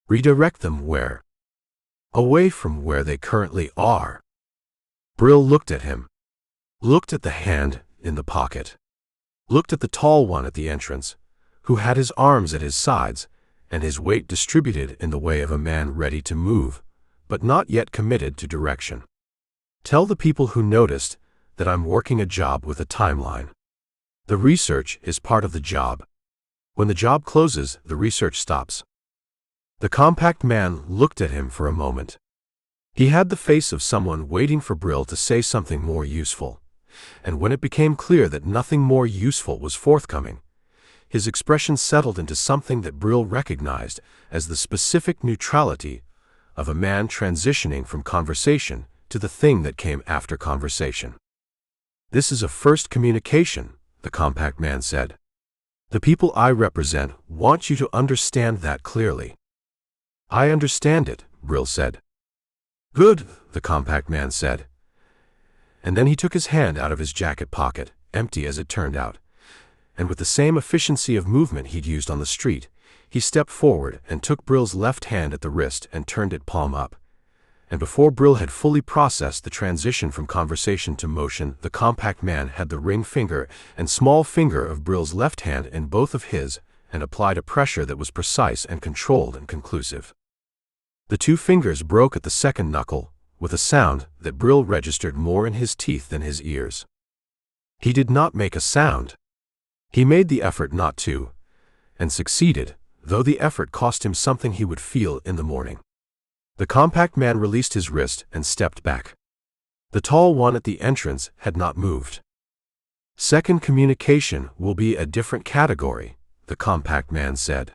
"Redirect them where?" "Away from where they currently are." Brill looked at him, looked at the hand in the pocket, looked at the tall one at the entrance, who had his arms at his sides and his weight distributed in the way of a man ready to move, but not yet committed to direction. "Tell the people who noticed that I'm working a job with a timeline. The research is part of the job. When the job closes, the research stops." The compact man looked at him for a moment. He had the face of someone waiting for Brill to say something more useful, and when it became clear that nothing more useful was forthcoming, his expression settled into something that Brill recognized as the specific neutrality of a man transitioning from conversation to the thing that came after conversation. "This is a first communication," the compact man said. "The people I represent want you to understand that clearly." "I understand it," Brill said. "Good," the compact man said. And then he took his hand out of his jacket pocket, empty as it turned out, and with the same efficiency of movement he'd used on the street, he stepped forward and took Brill's left hand at the wrist and turned it palm up. And before Brill had fully processed the transition from conversation to motion, the compact man had the ring finger and small finger of Brill's left hand in both of his and applied a pressure that was precise and controlled and conclusive. The two fingers broke at the second knuckle, with a sound that Brill registered more in his teeth than his ears. He did not make a sound. He made the effort not to, and succeeded, though the effort cost him something he would feel in the morning. The compact man released his wrist and stepped back. The tall one at the entrance had not moved. "Second communication will be a different category," the compact man said.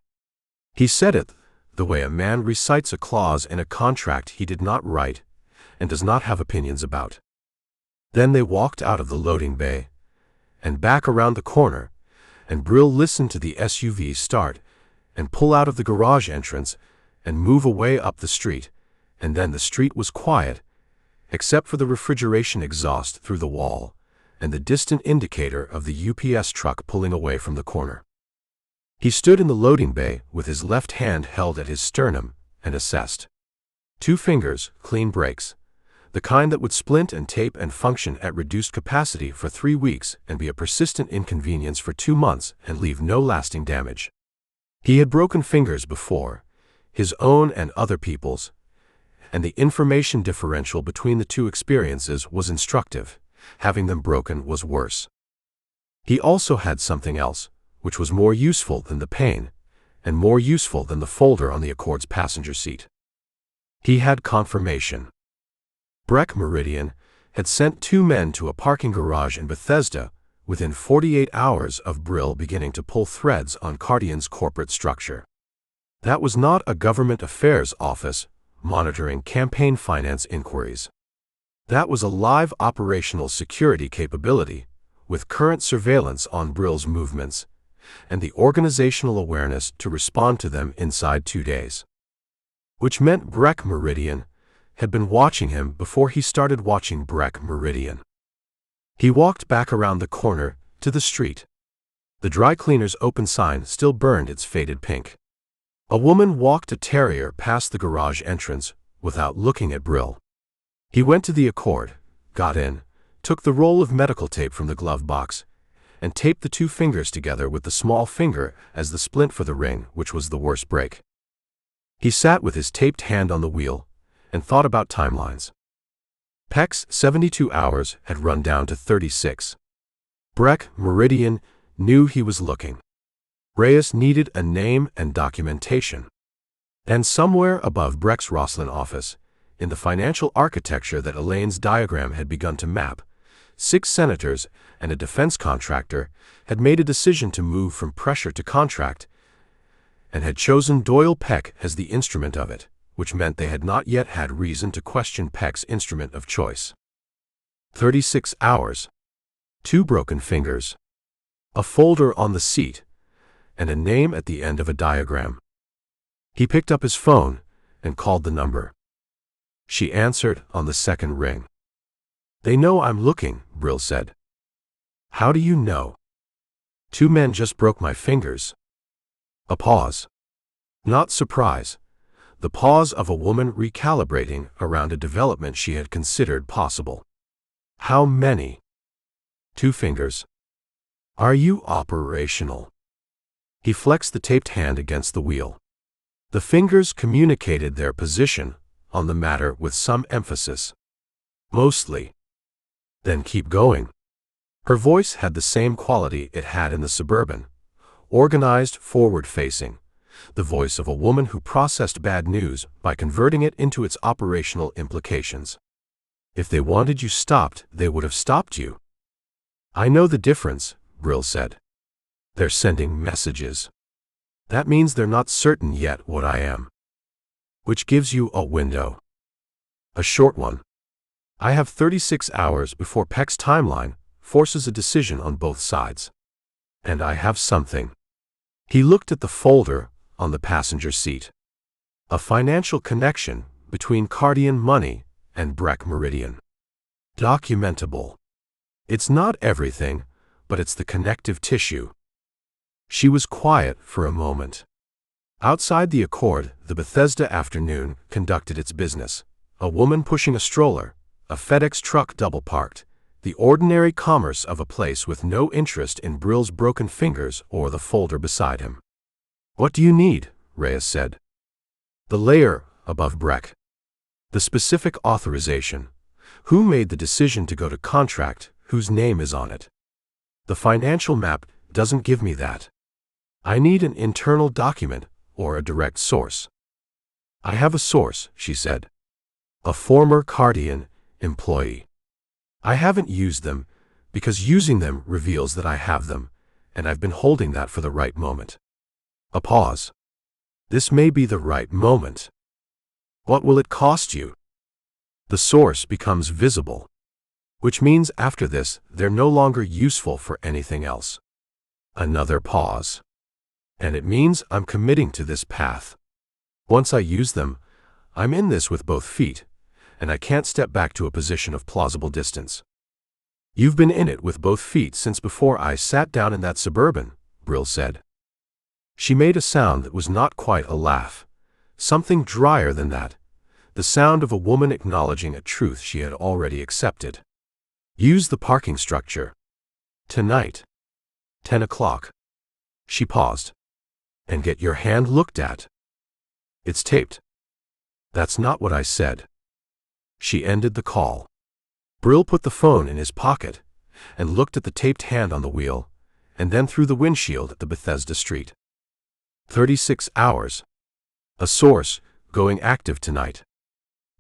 He said it the way a man recites a clause in a contract he did not write and does not have opinions about. Then they walked out of the loading bay and back around the corner, and Brill listened to the SUV start and pull out of the garage entrance and move away up the street, and then the street was quiet, except for the refrigeration exhaust through the wall and the distant indicator of the UPS truck pulling away from the corner. He stood in the loading bay with his left hand held at his sternum and assessed. 2 fingers, clean brakes, the kind that would splint and tape and function at reduced capacity for 3 weeks and be a persistent inconvenience for 2 months and leave no lasting damage. He had broken fingers before, his own and other people's, and the information differential between the 2 experiences was instructive. Having them broken was worse. He also had something else, which was more useful than the pain, and more useful than the folder on the Accord's passenger seat. He had confirmation. Breck Meridian had sent 2 men to a parking garage in Bethesda within 48 hours of Brill beginning to pull threads on Cardian's corporate structure. That was not a government affairs office monitoring campaign finance inquiries. That was a live operational security capability, with current surveillance on Brill's movements, and the organizational awareness to respond to them inside 2 days. Which meant Breck Meridian had been watching him before he started watching Breck Meridian. He walked back around the corner to the street. The dry cleaner's open sign still burned its faded pink. A woman walked a terrier past the garage entrance without looking at Brill. He went to the Accord, got in, took the roll of medical tape from the glove box, and taped the 2 fingers together with the small finger as the splint for the ring, which was the worst break. He sat with his taped hand on the wheel and thought about timelines. Peck's 72 hours had run down to 36. Breck Meridian knew he was looking. Reyes needed a name and documentation. And somewhere above Breck's Roslyn office, in the financial architecture that Elaine's diagram had begun to map, 6 senators and a defense contractor had made a decision to move from pressure to contract and had chosen Doyle Peck as the instrument of it, which meant they had not yet had reason to question Peck's instrument of choice. 36 hours. 2 broken fingers. A folder on the seat, and a name at the end of a diagram. He picked up his phone and called the number. She answered on the 2nd ring. "They know I'm looking," Brill said. "How do you know?" "2 men just broke my fingers." A pause. Not surprise. The pause of a woman recalibrating around a development she had considered possible. "How many?" "2 fingers." "Are you operational?" He flexed the taped hand against the wheel. The fingers communicated their position on the matter with some emphasis. "Mostly." "Then keep going." Her voice had the same quality it had in the Suburban, organized, forward-facing, the voice of a woman who processed bad news by converting it into its operational implications. "If they wanted you stopped, they would have stopped you." "I know the difference," Brill said. "They're sending messages. That means they're not certain yet what I am." "Which gives you a window." "A short one. I have 36 hours before Peck's timeline forces a decision on both sides. And I have something." He looked at the folder on the passenger seat. A financial connection between Cardian money and Breck Meridian. Documentable. It's not everything, but it's the connective tissue. She was quiet for a moment. Outside the Accord, the Bethesda afternoon conducted its business. A woman pushing a stroller, a FedEx truck double-parked, the ordinary commerce of a place with no interest in Brill's broken fingers or the folder beside him. "What do you need?" Reyes said. "The layer above Breck. The specific authorization. Who made the decision to go to contract, whose name is on it? The financial map doesn't give me that." I need an internal document or a direct source. I have a source, she said. A former Cardian employee. I haven't used them because using them reveals that I have them, and I've been holding that for the right moment. A pause. This may be the right moment. What will it cost you? The source becomes visible, which means after this, they're no longer useful for anything else. Another pause. And it means I'm committing to this path. Once I use them, I'm in this with both feet, and I can't step back to a position of plausible distance. You've been in it with both feet since before I sat down in that Suburban, Brill said. She made a sound that was not quite a laugh, something drier than that, the sound of a woman acknowledging a truth she had already accepted. Use the parking structure. Tonight. 10 o'clock. She paused. And get your hand looked at. It's taped. That's not what I said. She ended the call. Brill put the phone in his pocket and looked at the taped hand on the wheel, and then through the windshield at the Bethesda Street. 36 hours. A source, going active tonight.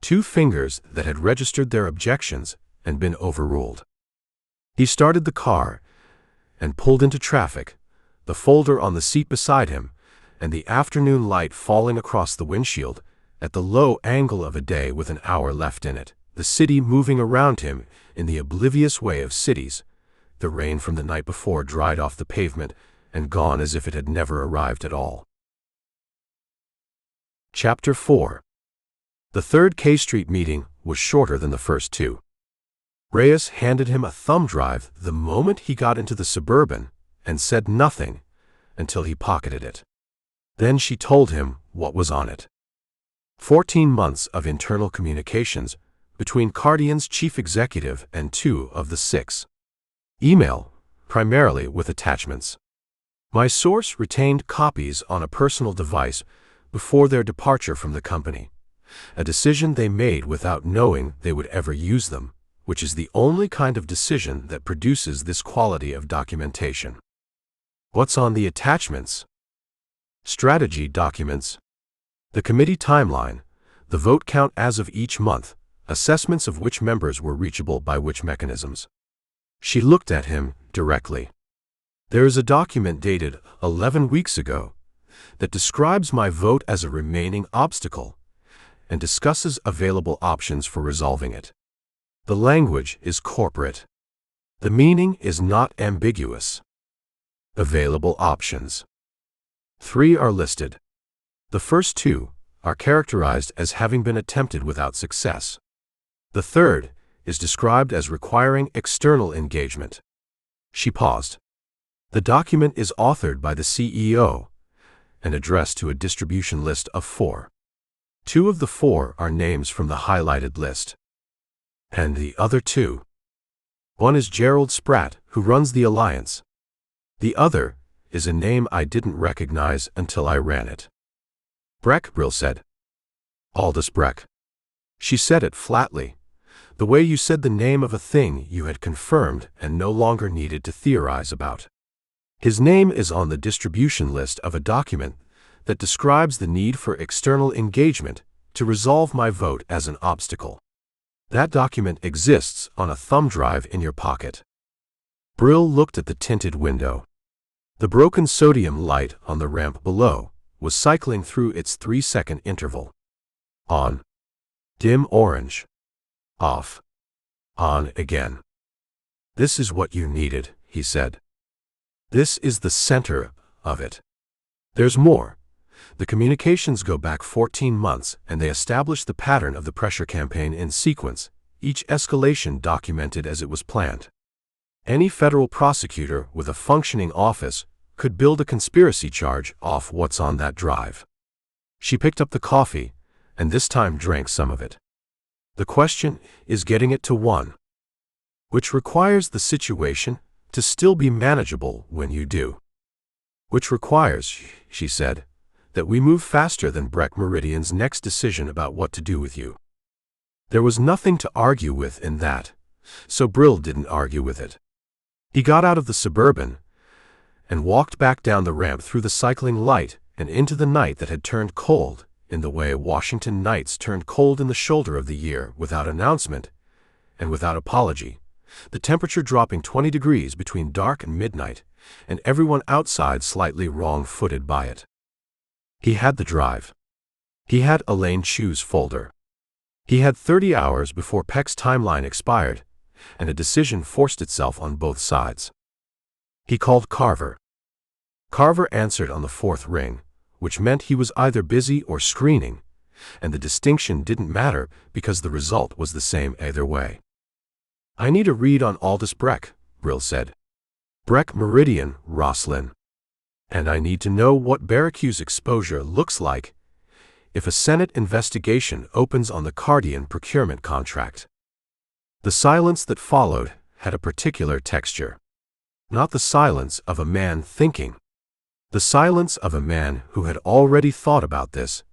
2 fingers that had registered their objections and been overruled. He started the car and pulled into traffic, the folder on the seat beside him, and the afternoon light falling across the windshield at the low angle of a day with an hour left in it, the city moving around him in the oblivious way of cities. The rain from the night before dried off the pavement and gone as if it had never arrived at all. Chapter 4. The third K Street meeting was shorter than the first 2. Reyes handed him a thumb drive the moment he got into the Suburban and said nothing until he pocketed it. Then she told him what was on it. 14 months of internal communications between Cardian's chief executive and 2 of the 6. Email, primarily with attachments. My source retained copies on a personal device before their departure from the company, a decision they made without knowing they would ever use them, which is the only kind of decision that produces this quality of documentation. What's on the attachments? Strategy documents. The committee timeline, the vote count as of each month, assessments of which members were reachable by which mechanisms. She looked at him directly. There is a document dated 11 weeks ago that describes my vote as a remaining obstacle and discusses available options for resolving it. The language is corporate. The meaning is not ambiguous. Available options. 3 are listed. The first 2 are characterized as having been attempted without success. The third is described as requiring external engagement. She paused. The document is authored by the CEO and addressed to a distribution list of 4. 2 of the 4 are names from the highlighted list. And the other 2? One is Gerald Spratt, who runs the Alliance. The other is a name I didn't recognize until I ran it. Breck, Brill said. Aldous Breck. She said it flatly, the way you said the name of a thing you had confirmed and no longer needed to theorize about. His name is on the distribution list of a document that describes the need for external engagement to resolve my vote as an obstacle. That document exists on a thumb drive in your pocket. Brill looked at the tinted window. The broken sodium light on the ramp below was cycling through its 3-second interval. On. Dim orange. Off. On again. This is what you needed, he said. This is the center of it. There's more. The communications go back 14 months and they establish the pattern of the pressure campaign in sequence, each escalation documented as it was planned. Any federal prosecutor with a functioning office could build a conspiracy charge off what's on that drive. She picked up the coffee and this time drank some of it. The question is getting it to 1, which requires the situation to still be manageable when you do. Which requires, she said, that we move faster than Breck Meridian's next decision about what to do with you. There was nothing to argue with in that, so Brill didn't argue with it. He got out of the Suburban and walked back down the ramp through the cycling light and into the night that had turned cold, in the way Washington nights turned cold in the shoulder of the year, without announcement and without apology, the temperature dropping 20 degrees between dark and midnight, and everyone outside slightly wrong-footed by it. He had the drive. He had Elaine Chu's folder. He had 30 hours before Peck's timeline expired, and a decision forced itself on both sides. He called Carver. Carver answered on the fourth ring, which meant he was either busy or screening, and the distinction didn't matter because the result was the same either way. "I need a read on Aldous Breck," Brill said. "Breck Meridian, Roslyn. And I need to know what Barracuda's exposure looks like if a Senate investigation opens on the Cardian procurement contract." The silence that followed had a particular texture. Not the silence of a man thinking. The silence of a man who had already thought about this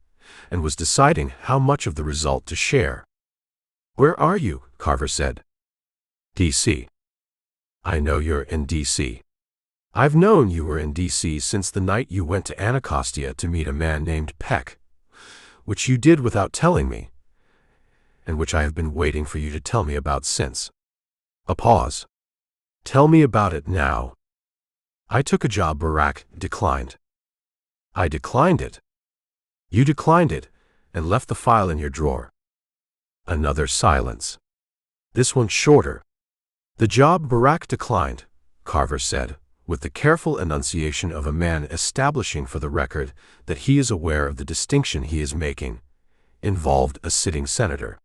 and was deciding how much of the result to share. "Where are you?" Carver said. "D.C. "I know you're in D.C. I've known you were in D.C. since the night you went to Anacostia to meet a man named Peck, which you did without telling me, and which I have been waiting for you to tell me about since." A pause. "Tell me about it now." "I took a job Barack declined." "I declined it." "You declined it and left the file in your drawer." Another silence. This one shorter. "The job Barack declined," Carver said, with the careful enunciation of a man establishing for the record that he is aware of the distinction he is making, involved a sitting senator.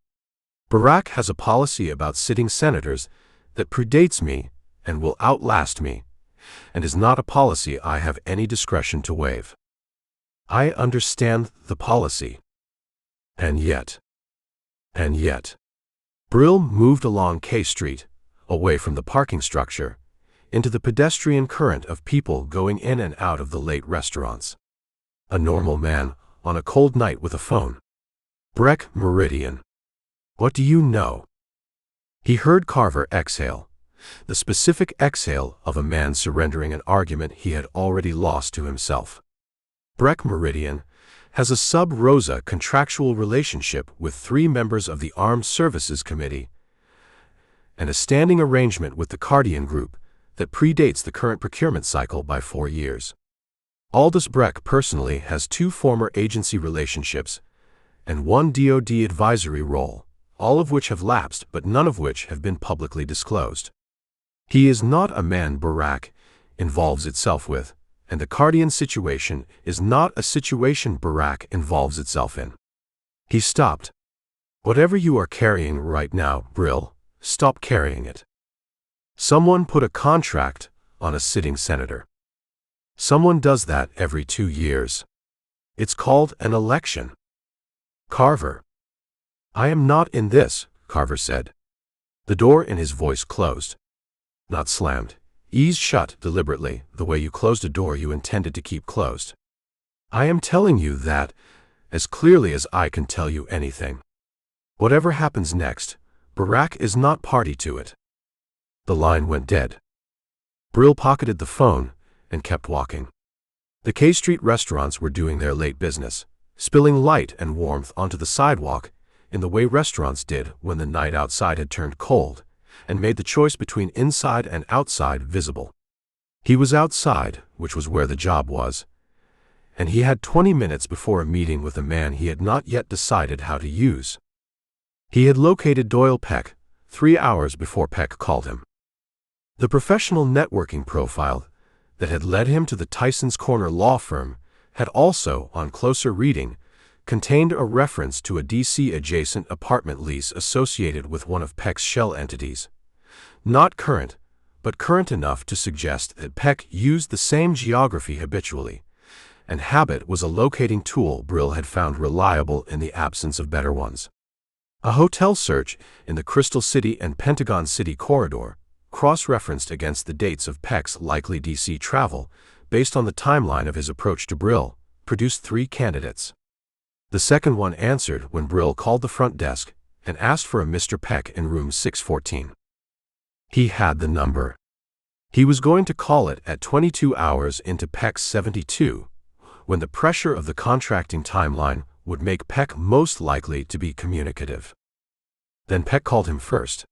"Barack has a policy about sitting senators that predates me and will outlast me, and is not a policy I have any discretion to waive. I understand the policy. And yet. Brill moved along K Street, away from the parking structure, into the pedestrian current of people going in and out of the late restaurants. A normal man on a cold night with a phone. Breck Meridian. What do you know? He heard Carver exhale, the specific exhale of a man surrendering an argument he had already lost to himself. Breck Meridian has a sub rosa contractual relationship with 3 members of the Armed Services Committee and a standing arrangement with the Cardian Group that predates the current procurement cycle by 4 years. Aldous Breck personally has 2 former agency relationships and 1 DoD advisory role, all of which have lapsed but none of which have been publicly disclosed. He is not a man Barack involves itself with, and the Cardian situation is not a situation Barack involves itself in. He stopped. "Whatever you are carrying right now, Brill, stop carrying it. Someone put a contract on a sitting senator. Someone does that every 2 years. It's called an election." "Carver." "I am not in this," Carver said. The door in his voice closed. Not slammed. Eased shut deliberately, the way you closed a door you intended to keep closed. "I am telling you that as clearly as I can tell you anything. Whatever happens next, Barack is not party to it." The line went dead. Brill pocketed the phone and kept walking. The K Street restaurants were doing their late business, spilling light and warmth onto the sidewalk in the way restaurants did when the night outside had turned cold and made the choice between inside and outside visible. He was outside, which was where the job was, and he had 20 minutes before a meeting with a man he had not yet decided how to use. He had located Doyle Peck 3 hours before Peck called him. The professional networking profile that had led him to the Tyson's Corner law firm had also, on closer reading, contained a reference to a D.C.-adjacent apartment lease associated with one of Peck's shell entities. Not current, but current enough to suggest that Peck used the same geography habitually, and habit was a locating tool Brill had found reliable in the absence of better ones. A hotel search in the Crystal City and Pentagon City corridor, cross-referenced against the dates of Peck's likely D.C. travel, based on the timeline of his approach to Brill, produced 3 candidates. The second one answered when Brill called the front desk and asked for a Mr. Peck in room 614. He had the number. He was going to call it at 22 hours into Peck's 72, when the pressure of the contracting timeline would make Peck most likely to be communicative. Then Peck called him first.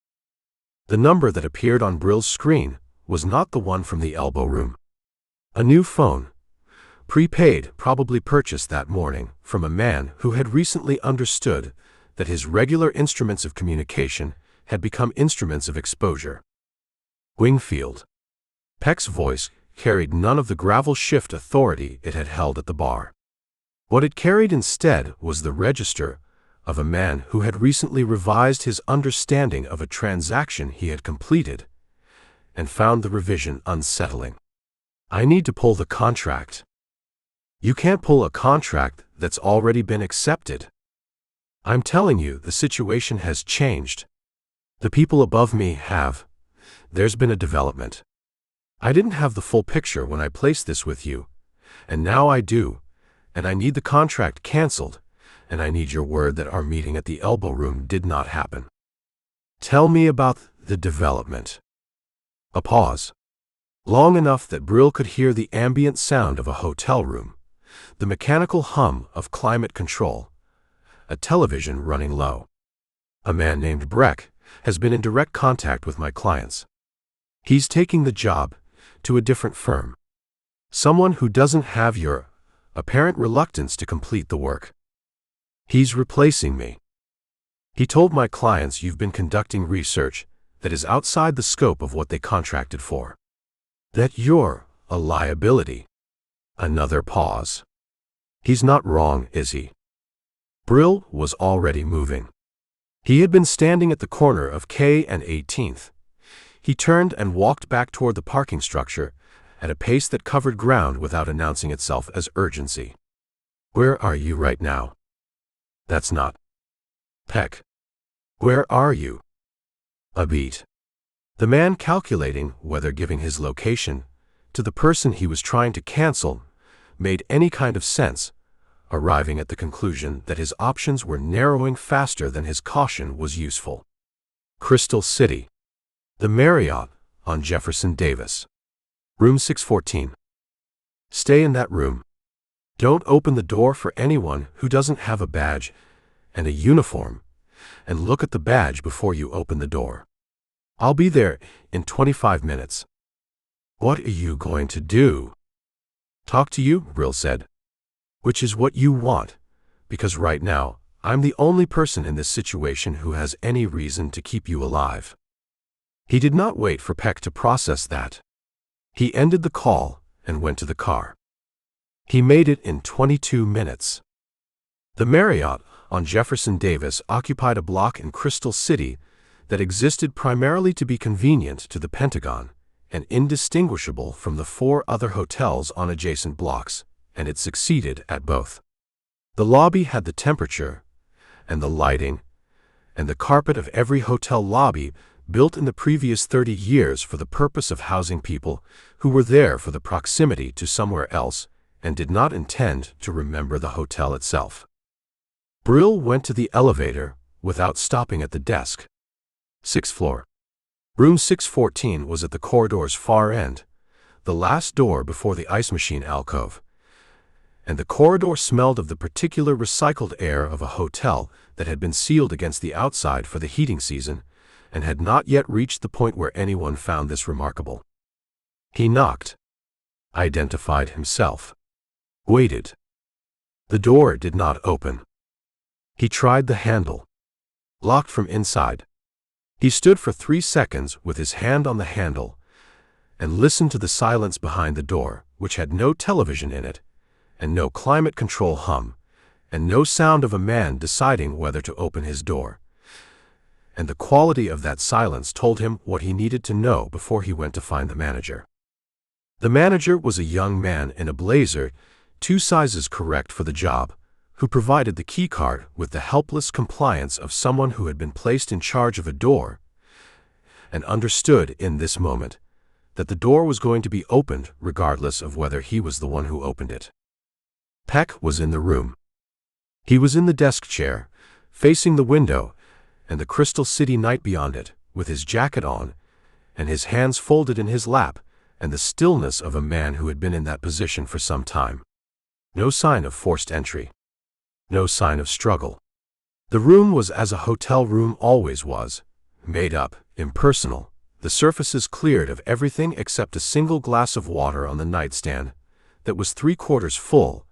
The number that appeared on Brill's screen was not the one from the elbow room. A new phone, prepaid, probably purchased that morning from a man who had recently understood that his regular instruments of communication had become instruments of exposure. Wingfield. Peck's voice carried none of the gravel-shift authority it had held at the bar. What it carried instead was the register of a man who had recently revised his understanding of a transaction he had completed and found the revision unsettling. I need to pull the contract. You can't pull a contract that's already been accepted. I'm telling you, the situation has changed. The people above me have. There's been a development. I didn't have the full picture when I placed this with you, and now I do, and I need the contract canceled, and I need your word that our meeting at the elbow room did not happen. Tell me about the development. A pause. Long enough that Brill could hear the ambient sound of a hotel room, the mechanical hum of climate control, a television running low. A man named Breck has been in direct contact with my clients. He's taking the job to a different firm. Someone who doesn't have your apparent reluctance to complete the work. He's replacing me. He told my clients you've been conducting research that is outside the scope of what they contracted for. That you're a liability. Another pause. He's not wrong, is he? Brill was already moving. He had been standing at the corner of K and 18th. He turned and walked back toward the parking structure at a pace that covered ground without announcing itself as urgency. Where are you right now? That's not. Peck. Where are you? A beat. The man calculating whether giving his location to the person he was trying to cancel made any kind of sense, arriving at the conclusion that his options were narrowing faster than his caution was useful. Crystal City. The Marriott on Jefferson Davis. Room 614. Stay in that room. Don't open the door for anyone who doesn't have a badge and a uniform, and look at the badge before you open the door. I'll be there in 25 minutes. What are you going to do? Talk to you, Brill said. Which is what you want, because right now, I'm the only person in this situation who has any reason to keep you alive. He did not wait for Peck to process that. He ended the call and went to the car. He made it in 22 minutes. The Marriott on Jefferson Davis occupied a block in Crystal City that existed primarily to be convenient to the Pentagon and indistinguishable from the 4 other hotels on adjacent blocks, and it succeeded at both. The lobby had the temperature and the lighting and the carpet of every hotel lobby built in the previous 30 years for the purpose of housing people who were there for the proximity to somewhere else and did not intend to remember the hotel itself. Brill went to the elevator without stopping at the desk. 6th floor. Room 614 was at the corridor's far end, the last door before the ice machine alcove, and the corridor smelled of the particular recycled air of a hotel that had been sealed against the outside for the heating season and had not yet reached the point where anyone found this remarkable. He knocked, identified himself, waited. The door did not open. He tried the handle. Locked from inside. He stood for 3 seconds with his hand on the handle and listened to the silence behind the door, which had no television in it, and no climate control hum, and no sound of a man deciding whether to open his door. And the quality of that silence told him what he needed to know before he went to find the manager. The manager was a young man in a blazer, 2 sizes correct for the job, who provided the key card with the helpless compliance of someone who had been placed in charge of a door and understood in this moment that the door was going to be opened regardless of whether he was the one who opened it. Peck was in the room. He was in the desk chair, facing the window and the Crystal City night beyond it, with his jacket on and his hands folded in his lap and the stillness of a man who had been in that position for some time. No sign of forced entry. No sign of struggle. The room was as a hotel room always was, made up, impersonal, the surfaces cleared of everything except a single glass of water on the nightstand that was 3/4 full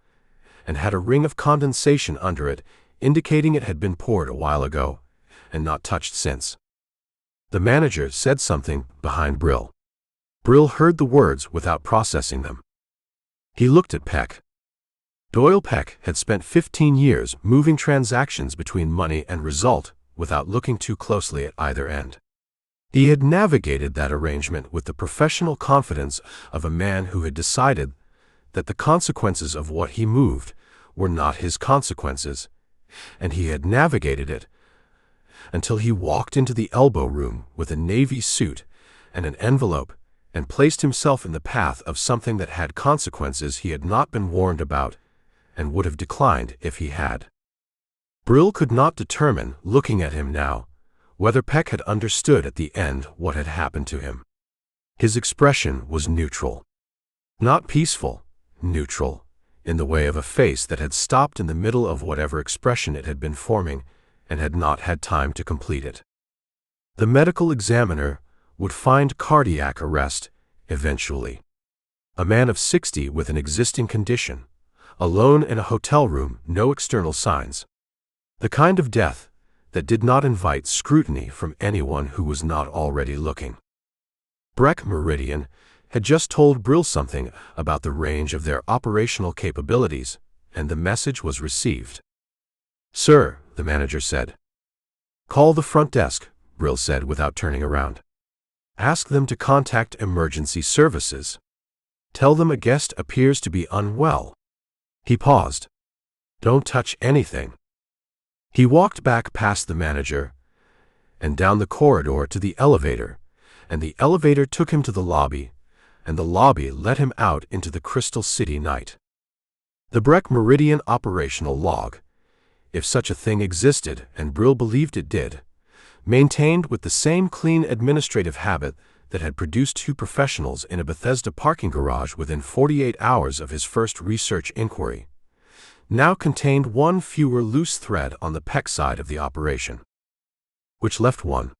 and had a ring of condensation under it, indicating it had been poured a while ago and not touched since. The manager said something behind Brill. Brill heard the words without processing them. He looked at Peck. Doyle Peck had spent 15 years moving transactions between money and result without looking too closely at either end. He had navigated that arrangement with the professional confidence of a man who had decided that the consequences of what he moved were not his consequences, and he had navigated it until he walked into the elbow room with a navy suit and an envelope and placed himself in the path of something that had consequences he had not been warned about and would have declined if he had. Brill could not determine, looking at him now, whether Peck had understood at the end what had happened to him. His expression was neutral. Not peaceful, neutral, in the way of a face that had stopped in the middle of whatever expression it had been forming and had not had time to complete it. The medical examiner would find cardiac arrest eventually. A man of 60 with an existing condition, alone in a hotel room, no external signs. The kind of death that did not invite scrutiny from anyone who was not already looking. Breck Meridian had just told Brill something about the range of their operational capabilities, and the message was received. "Sir," the manager said. "Call the front desk," Brill said without turning around. "Ask them to contact emergency services. Tell them a guest appears to be unwell." He paused. "Don't touch anything." He walked back past the manager and down the corridor to the elevator, and the elevator took him to the lobby, and the lobby let him out into the Crystal City night. The Breck Meridian operational log, if such a thing existed, and Brill believed it did, maintained with the same clean administrative habit that had produced 2 professionals in a Bethesda parking garage within 48 hours of his first research inquiry, now contained 1 fewer loose thread on the Peck side of the operation. Which left 1.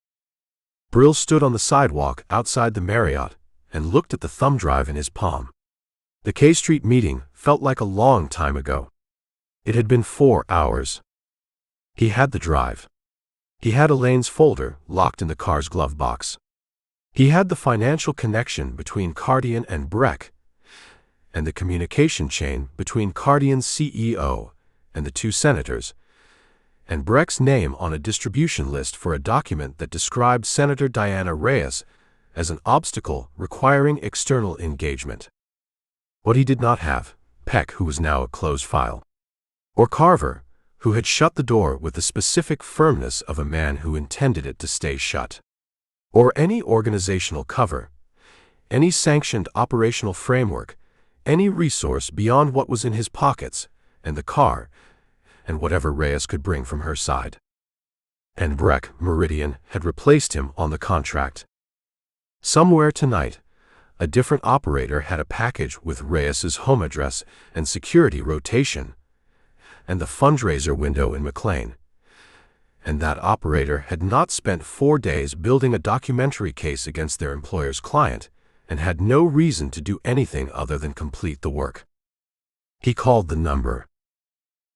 Brill stood on the sidewalk outside the Marriott and looked at the thumb drive in his palm. The K Street meeting felt like a long time ago. It had been 4 hours. He had the drive. He had Elaine's folder locked in the car's glove box. He had the financial connection between Cardian and Breck, and the communication chain between Cardian's CEO and the 2 senators, and Breck's name on a distribution list for a document that described Senator Diana Reyes as an obstacle requiring external engagement. What he did not have, Peck, who was now a closed file, or Carver, who had shut the door with the specific firmness of a man who intended it to stay shut, or any organizational cover, any sanctioned operational framework, any resource beyond what was in his pockets and the car, and whatever Reyes could bring from her side. And Breck Meridian had replaced him on the contract. Somewhere tonight, a different operator had a package with Reyes's home address and security rotation, and the fundraiser window in McLean. And that operator had not spent 4 days building a documentary case against their employer's client, and had no reason to do anything other than complete the work. He called the number.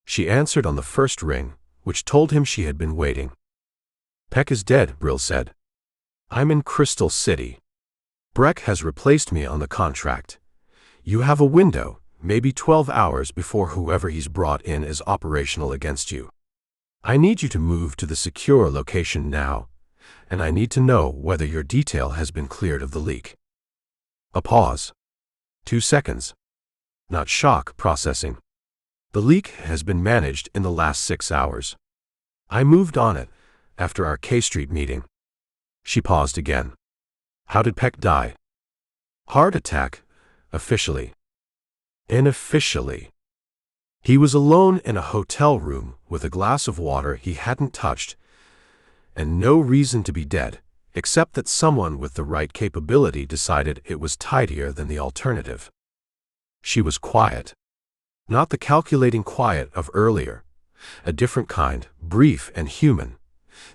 She answered on the first ring, which told him she had been waiting. "Peck is dead," Brill said. "I'm in Crystal City. Breck has replaced me on the contract. You have a window, maybe 12 hours before whoever he's brought in is operational against you. I need you to move to the secure location now, and I need to know whether your detail has been cleared of the leak." A pause. 2 seconds. Not shock processing. "The leak has been managed in the last 6 hours. I moved on it after our K Street meeting." She paused again. "How did Peck die?" "Heart attack, officially. Unofficially. He was alone in a hotel room with a glass of water he hadn't touched, and no reason to be dead, except that someone with the right capability decided it was tidier than the alternative. She was quiet. Not the calculating quiet of earlier, a different kind, brief and human,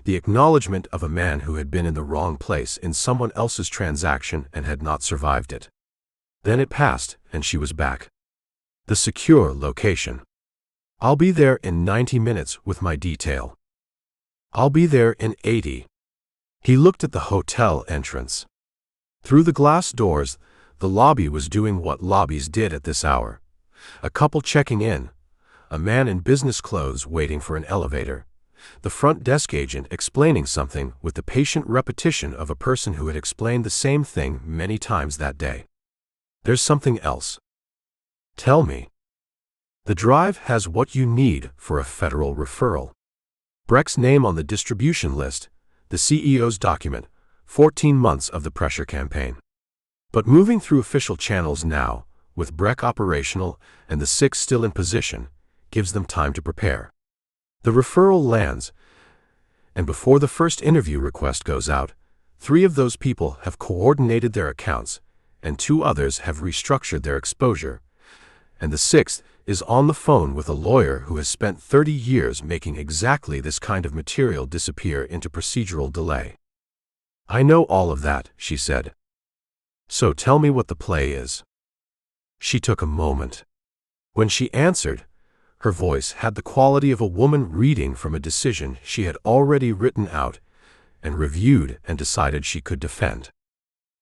the acknowledgement of a man who had been in the wrong place in someone else's transaction and had not survived it. Then it passed, and she was back. The secure location. I'll be there in 90 minutes with my detail. I'll be there in 80. He looked at the hotel entrance. Through the glass doors, the lobby was doing what lobbies did at this hour. A couple checking in, a man in business clothes waiting for an elevator, the front desk agent explaining something with the patient repetition of a person who had explained the same thing many times that day. There's something else. Tell me. The drive has what you need for a federal referral. Breck's name on the distribution list, the CEO's document, 14 months of the pressure campaign. But moving through official channels now, with Breck operational and the 6 still in position, gives them time to prepare. The referral lands, and before the first interview request goes out, 3 of those people have coordinated their accounts, and 2 others have restructured their exposure, and the 6th is on the phone with a lawyer who has spent 30 years making exactly this kind of material disappear into procedural delay. I know all of that, she said. So tell me what the play is. She took a moment. When she answered, her voice had the quality of a woman reading from a decision she had already written out and reviewed and decided she could defend.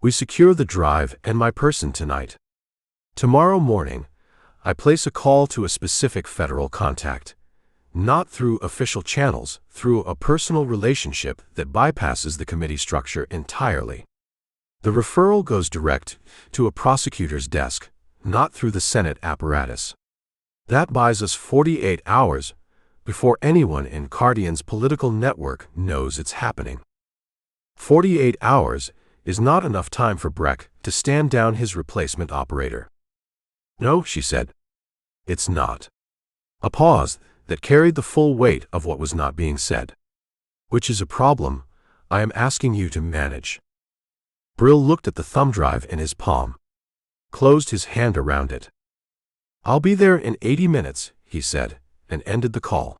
We secure the drive and my person tonight. Tomorrow morning, I place a call to a specific federal contact, not through official channels, through a personal relationship that bypasses the committee structure entirely. The referral goes direct to a prosecutor's desk, not through the Senate apparatus. That buys us 48 hours before anyone in Cardian's political network knows it's happening. 48 hours is not enough time for Breck to stand down his replacement operator. No, she said. It's not. A pause that carried the full weight of what was not being said. Which is a problem I am asking you to manage. Brill looked at the thumb drive in his palm, closed his hand around it. I'll be there in 80 minutes, he said, and ended the call.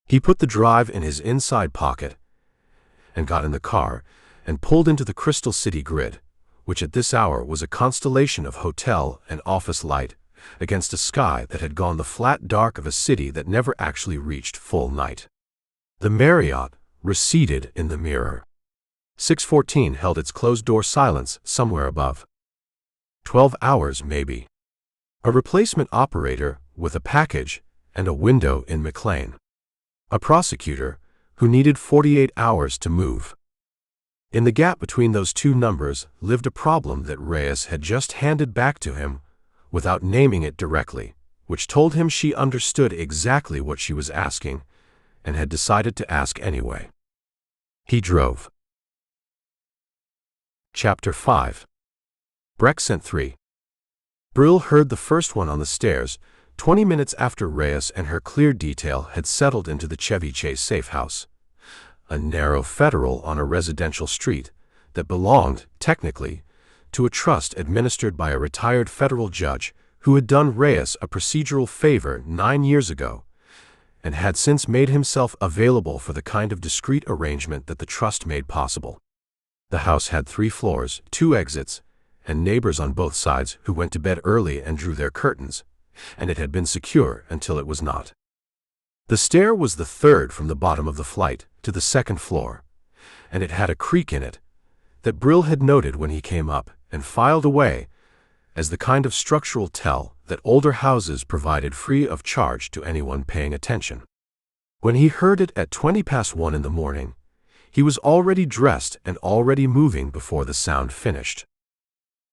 He put the drive in his inside pocket and got in the car and pulled into the Crystal City grid, which at this hour was a constellation of hotel and office light against a sky that had gone the flat dark of a city that never actually reached full night. The Marriott receded in the mirror. 614 held its closed-door silence somewhere above. 12 hours, maybe. A replacement operator with a package and a window in McLean. A prosecutor who needed 48 hours to move. In the gap between those 2 numbers lived a problem that Reyes had just handed back to him without naming it directly, which told him she understood exactly what she was asking and had decided to ask anyway. He drove. Chapter 5. Breck sent 3. Brill heard the first one on the stairs, 20 minutes after Reyes and her clear detail had settled into the Chevy Chase safe house, a narrow federal on a residential street that belonged, technically, to a trust administered by a retired federal judge who had done Reyes a procedural favor 9 years ago and had since made himself available for the kind of discreet arrangement that the trust made possible. The house had 3 floors, 2 exits, and neighbors on both sides who went to bed early and drew their curtains, and it had been secure until it was not. The stair was the 3rd from the bottom of the flight to the 2nd floor, and it had a creak in it that Brill had noted when he came up and filed away as the kind of structural tell that older houses provided free of charge to anyone paying attention. When he heard it at 1:20 in the morning, he was already dressed and already moving before the sound finished.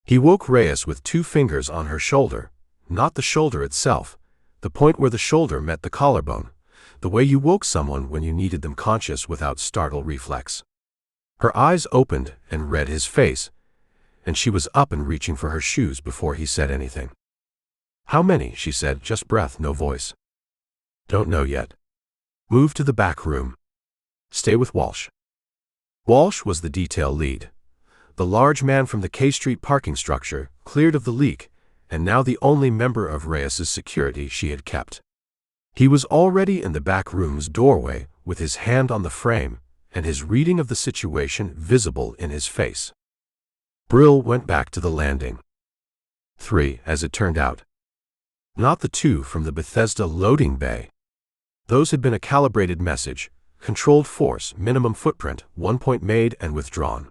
He woke Reyes with 2 fingers on her shoulder, not the shoulder itself, the point where the shoulder met the collarbone, the way you woke someone when you needed them conscious without startle reflex. Her eyes opened and read his face, and she was up and reaching for her shoes before he said anything. How many? She said, just breath, no voice. Don't know yet. Move to the back room. Stay with Walsh. Walsh was the detail lead, the large man from the K Street parking structure, cleared of the leak, and now the only member of Reyes's security she had kept. He was already in the back room's doorway with his hand on the frame and his reading of the situation visible in his face. Brill went back to the landing. 3, as it turned out. Not the 2 from the Bethesda loading bay. Those had been a calibrated message, controlled force, minimum footprint, 1 point made and withdrawn.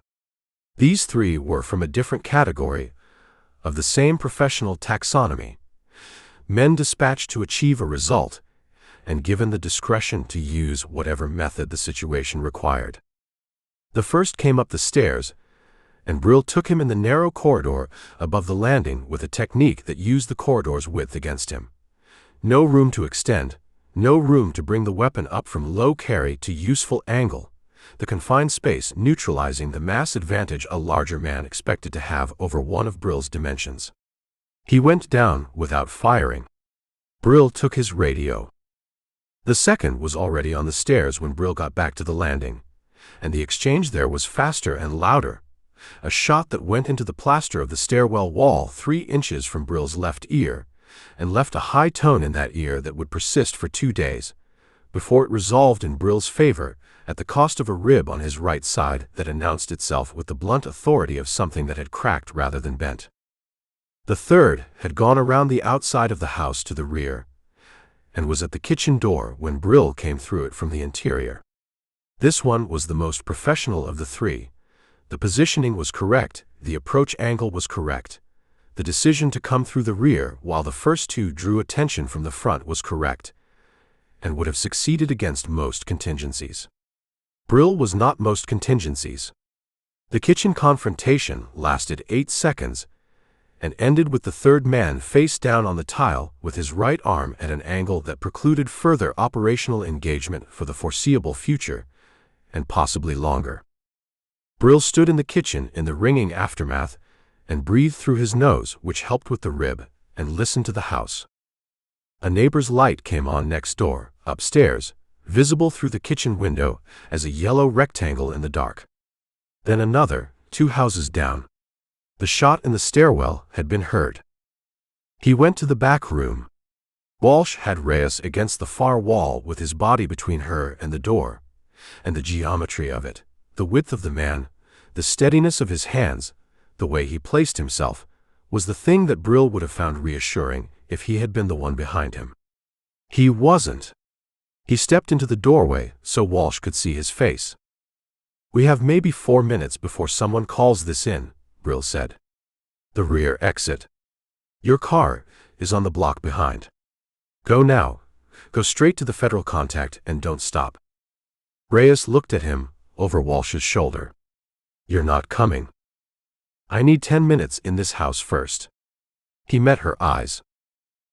These 3 were from a different category of the same professional taxonomy. Men dispatched to achieve a result and given the discretion to use whatever method the situation required. The first came up the stairs, and Brill took him in the narrow corridor above the landing with a technique that used the corridor's width against him. No room to extend, no room to bring the weapon up from low carry to useful angle, the confined space neutralizing the mass advantage a larger man expected to have over one of Brill's dimensions. He went down without firing. Brill took his radio. The second was already on the stairs when Brill got back to the landing, and the exchange there was faster and louder. A shot that went into the plaster of the stairwell wall 3 inches from Brill's left ear, and left a high tone in that ear that would persist for 2 days, before it resolved in Brill's favor at the cost of a rib on his right side that announced itself with the blunt authority of something that had cracked rather than bent. The third had gone around the outside of the house to the rear, and was at the kitchen door when Brill came through it from the interior. This one was the most professional of the 3. The positioning was correct, the approach angle was correct. The decision to come through the rear while the first 2 drew attention from the front was correct, and would have succeeded against most contingencies. Brill was not most contingencies. The kitchen confrontation lasted 8 seconds, and ended with the third man face down on the tile with his right arm at an angle that precluded further operational engagement for the foreseeable future, and possibly longer. Brill stood in the kitchen in the ringing aftermath and breathed through his nose, which helped with the rib, and listened to the house. A neighbor's light came on next door, upstairs, visible through the kitchen window as a yellow rectangle in the dark. Then another, 2 houses down. The shot in the stairwell had been heard. He went to the back room. Walsh had Reyes against the far wall with his body between her and the door, and the geometry of it, the width of the man, the steadiness of his hands, the way he placed himself, was the thing that Brill would have found reassuring if he had been the one behind him. He wasn't. He stepped into the doorway so Walsh could see his face. "We have maybe 4 minutes before someone calls this in," Brill said. "The rear exit. Your car is on the block behind. Go now. Go straight to the federal contact and don't stop." Reyes looked at him over Walsh's shoulder. "You're not coming. I need 10 minutes in this house first." He met her eyes.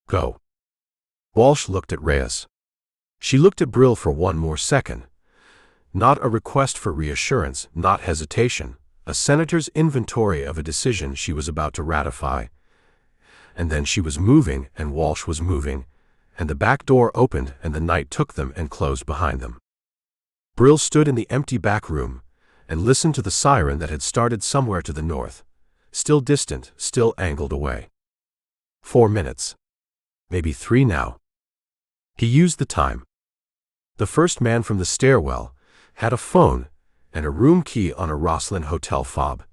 "Go." Walsh looked at Reyes. She looked at Brill for 1 more second. Not a request for reassurance, not hesitation, a senator's inventory of a decision she was about to ratify. And then she was moving, and Walsh was moving, and the back door opened and the night took them and closed behind them. Brill stood in the empty back room and listened to the siren that had started somewhere to the north, still distant, still angled away. 4 minutes. Maybe 3 now. He used the time. The first man from the stairwell had a phone and a room key on a Roslyn hotel fob,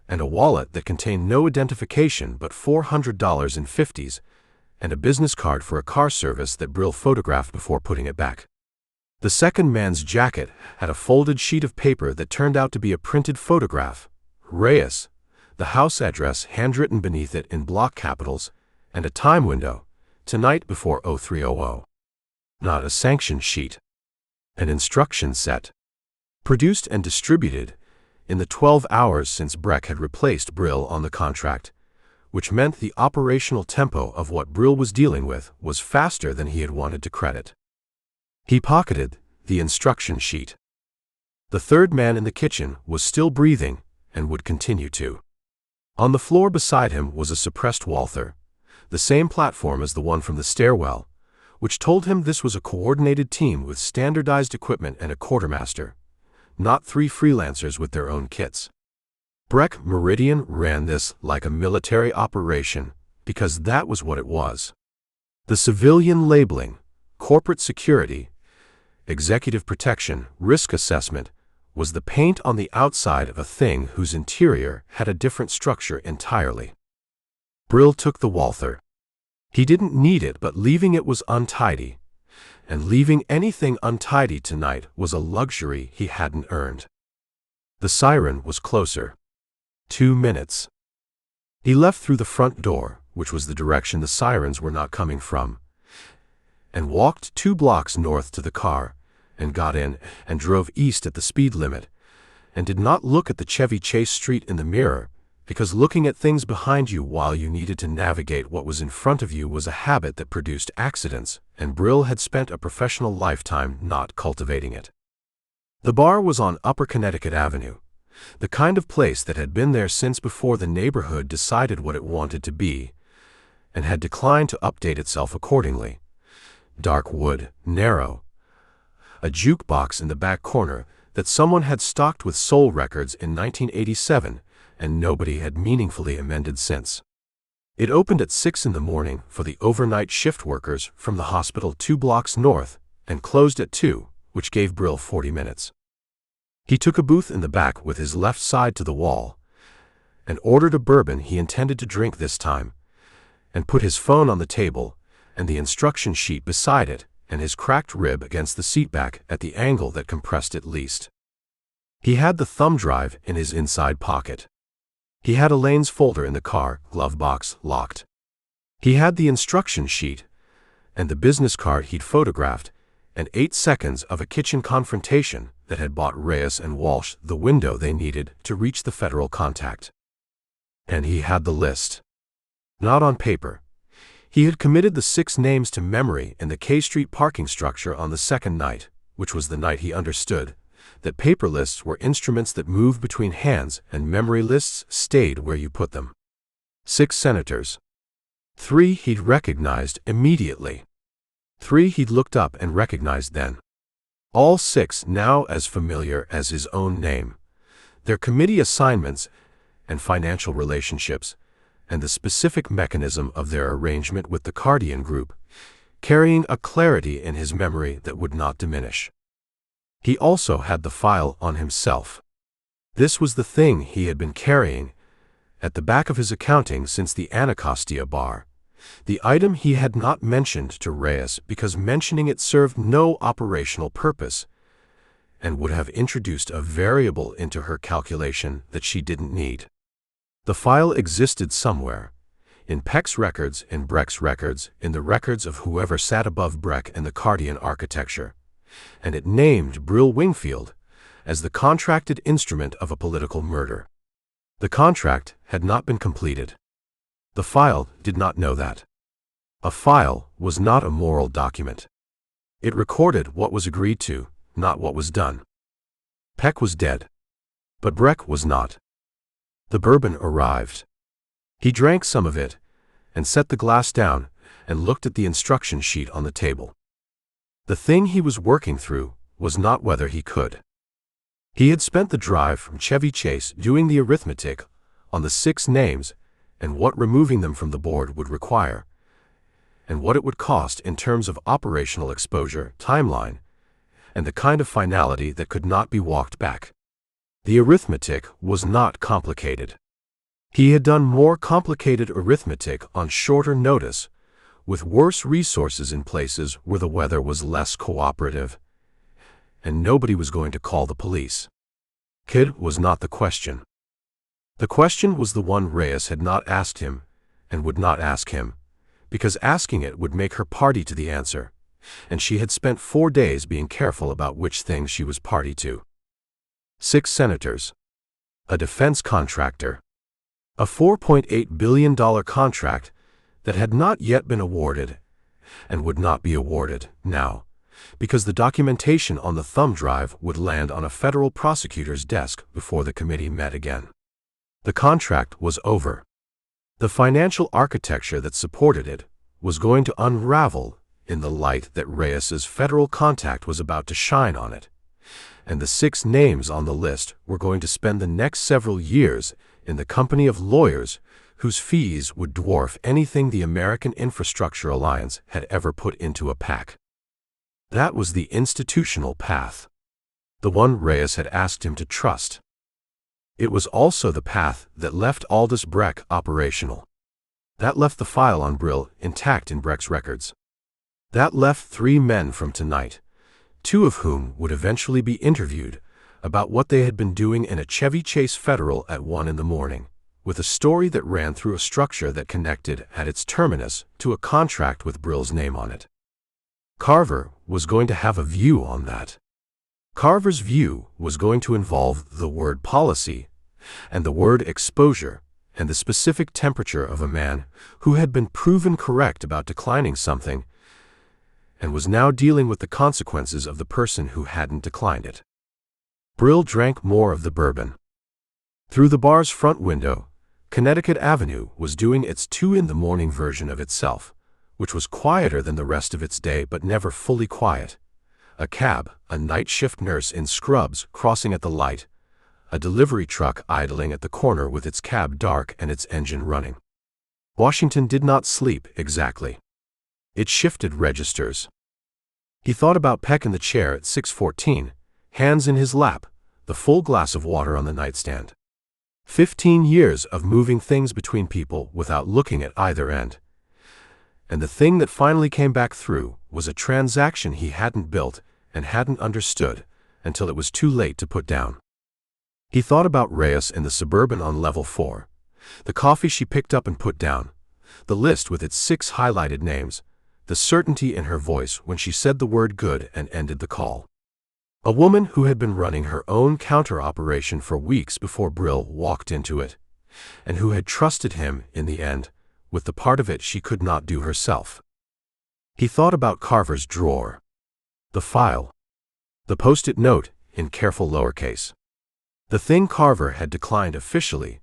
and a wallet that contained no identification but $400 in 50s, and a business card for a car service that Brill photographed before putting it back. The second man's jacket had a folded sheet of paper that turned out to be a printed photograph, Reyes, the house address handwritten beneath it in block capitals, and a time window, tonight before 0300. Not a sanction sheet. An instruction set. Produced and distributed in the 12 hours since Breck had replaced Brill on the contract, which meant the operational tempo of what Brill was dealing with was faster than he had wanted to credit. He pocketed the instruction sheet. The third man in the kitchen was still breathing and would continue to. On the floor beside him was a suppressed Walther, the same platform as the one from the stairwell, which told him this was a coordinated team with standardized equipment and a quartermaster, not 3 freelancers with their own kits. Breck Meridian ran this like a military operation because that was what it was. The civilian labeling, corporate security, executive protection, risk assessment was the paint on the outside of a thing whose interior had a different structure entirely. Brill took the Walther. He didn't need it, but leaving it was untidy, and leaving anything untidy tonight was a luxury he hadn't earned. The siren was closer. 2 minutes. He left through the front door, which was the direction the sirens were not coming from, and walked 2 blocks north to the car, and got in, and drove east at the speed limit, and did not look at the Chevy Chase Street in the mirror, because looking at things behind you while you needed to navigate what was in front of you was a habit that produced accidents, and Brill had spent a professional lifetime not cultivating it. The bar was on Upper Connecticut Avenue, the kind of place that had been there since before the neighborhood decided what it wanted to be, and had declined to update itself accordingly. Dark wood, narrow. A jukebox in the back corner that someone had stocked with soul records in 1987, and nobody had meaningfully amended since. It opened at 6 in the morning for the overnight shift workers from the hospital 2 blocks north, and closed at 2, which gave Brill 40 minutes. He took a booth in the back with his left side to the wall, and ordered a bourbon he intended to drink this time, and put his phone on the table, and the instruction sheet beside it, and his cracked rib against the seatback at the angle that compressed it least. He had the thumb drive in his inside pocket. He had Elaine's folder in the car, glove box, locked. He had the instruction sheet, and the business card he'd photographed, and 8 seconds of a kitchen confrontation that had bought Reyes and Walsh the window they needed to reach the federal contact. And he had the list. Not on paper. He had committed the 6 names to memory in the K Street parking structure on the second night, which was the night he understood that paper lists were instruments that moved between hands and memory lists stayed where you put them. 6 senators. 3 he'd recognized immediately. 3 he'd looked up and recognized then. All 6 now as familiar as his own name. Their committee assignments and financial relationships, and the specific mechanism of their arrangement with the Cardian group, carrying a clarity in his memory that would not diminish. He also had the file on himself. This was the thing he had been carrying at the back of his accounting since the Anacostia bar, the item he had not mentioned to Reyes because mentioning it served no operational purpose, and would have introduced a variable into her calculation that she didn't need. The file existed somewhere, in Peck's records, in Breck's records, in the records of whoever sat above Breck and the Cardian architecture, and it named Brill Wingfield as the contracted instrument of a political murder. The contract had not been completed. The file did not know that. A file was not a moral document. It recorded what was agreed to, not what was done. Peck was dead. But Breck was not. The bourbon arrived. He drank some of it, and set the glass down, and looked at the instruction sheet on the table. The thing he was working through was not whether he could. He had spent the drive from Chevy Chase doing the arithmetic on the 6 names and what removing them from the board would require, and what it would cost in terms of operational exposure, timeline, and the kind of finality that could not be walked back. The arithmetic was not complicated. He had done more complicated arithmetic on shorter notice, with worse resources in places where the weather was less cooperative, and nobody was going to call the police. Kid was not the question. The question was the one Reyes had not asked him, and would not ask him, because asking it would make her party to the answer, and she had spent 4 days being careful about which things she was party to. 6 senators. A defense contractor. A $4.8 billion contract that had not yet been awarded, and would not be awarded now, because the documentation on the thumb drive would land on a federal prosecutor's desk before the committee met again. The contract was over. The financial architecture that supported it was going to unravel in the light that Reyes's federal contact was about to shine on it, and the 6 names on the list were going to spend the next several years in the company of lawyers whose fees would dwarf anything the American Infrastructure Alliance had ever put into a pack. That was the institutional path, the one Reyes had asked him to trust. It was also the path that left Aldous Breck operational. That left the file on Brill intact in Breck's records. That left 3 men from tonight, 2 of whom would eventually be interviewed about what they had been doing in a Chevy Chase Federal at 1 in the morning, with a story that ran through a structure that connected at its terminus to a contract with Brill's name on it. Carver was going to have a view on that. Carver's view was going to involve the word policy and the word exposure and the specific temperature of a man who had been proven correct about declining something and was now dealing with the consequences of the person who hadn't declined it. Brill drank more of the bourbon. Through the bar's front window, Connecticut Avenue was doing its 2 in the morning version of itself, which was quieter than the rest of its day but never fully quiet. A cab, a night shift nurse in scrubs crossing at the light, a delivery truck idling at the corner with its cab dark and its engine running. Washington did not sleep exactly. It shifted registers. He thought about Peck in the chair at 6:14, hands in his lap, the full glass of water on the nightstand. 15 years of moving things between people without looking at either end. And the thing that finally came back through was a transaction he hadn't built and hadn't understood until it was too late to put down. He thought about Reyes in the Suburban on level 4, the coffee she picked up and put down, the list with its 6 highlighted names, the certainty in her voice when she said the word good and ended the call. A woman who had been running her own counter-operation for weeks before Brill walked into it, and who had trusted him in the end with the part of it she could not do herself. He thought about Carver's drawer, the file, the post-it note in careful lowercase, the thing Carver had declined officially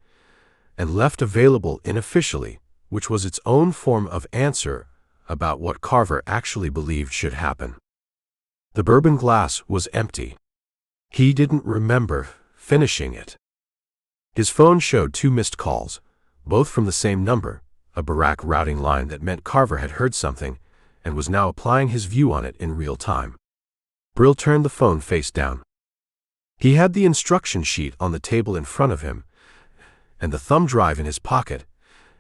and left available unofficially, which was its own form of answer about what Carver actually believed should happen. The bourbon glass was empty. He didn't remember finishing it. His phone showed 2 missed calls, both from the same number, a Barack routing line that meant Carver had heard something and was now applying his view on it in real time. Brill turned the phone face down. He had the instruction sheet on the table in front of him, and the thumb drive in his pocket,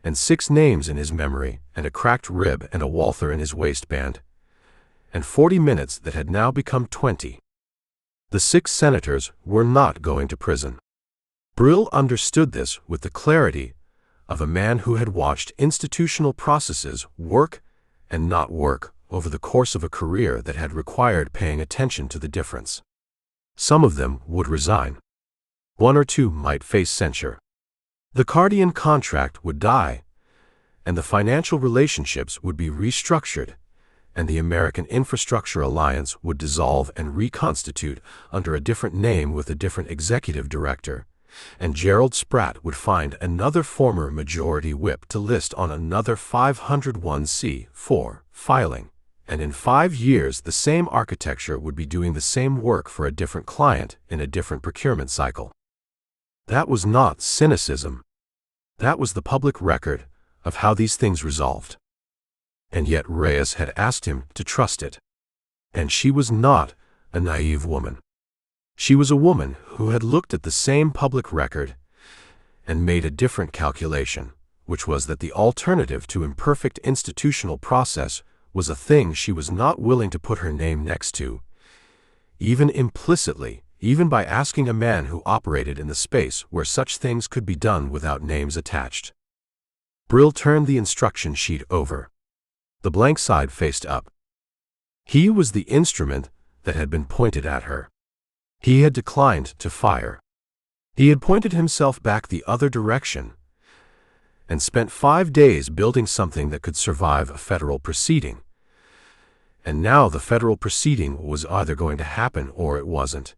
and 6 names in his memory, and a cracked rib and a Walther in his waistband, and 40 minutes that had now become 20. The 6 senators were not going to prison. Brill understood this with the clarity of a man who had watched institutional processes work and not work over the course of a career that had required paying attention to the difference. Some of them would resign. 1 or 2 might face censure. The Cardian contract would die, and the financial relationships would be restructured, and the American Infrastructure Alliance would dissolve and reconstitute under a different name with a different executive director, and Gerald Spratt would find another former majority whip to list on another 501c4 filing, and in 5 years the same architecture would be doing the same work for a different client in a different procurement cycle. That was not cynicism. That was the public record of how these things resolved. And yet Reyes had asked him to trust it. And she was not a naive woman. She was a woman who had looked at the same public record and made a different calculation, which was that the alternative to imperfect institutional process was a thing she was not willing to put her name next to, even implicitly, even by asking a man who operated in the space where such things could be done without names attached. Brill turned the instruction sheet over. The blank side faced up. He was the instrument that had been pointed at her. He had declined to fire. He had pointed himself back the other direction and spent 5 days building something that could survive a federal proceeding. And now the federal proceeding was either going to happen or it wasn't.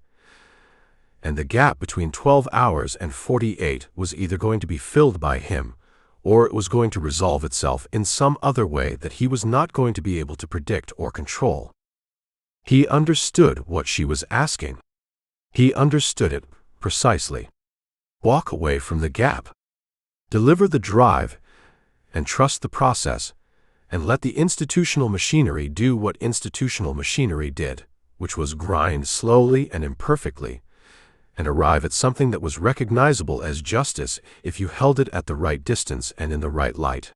And the gap between 12 hours and 48 was either going to be filled by him, or it was going to resolve itself in some other way that he was not going to be able to predict or control. He understood what she was asking. He understood it precisely. Walk away from the gap. Deliver the drive and trust the process, and let the institutional machinery do what institutional machinery did, which was grind slowly and imperfectly, and arrive at something that was recognizable as justice if you held it at the right distance and in the right light.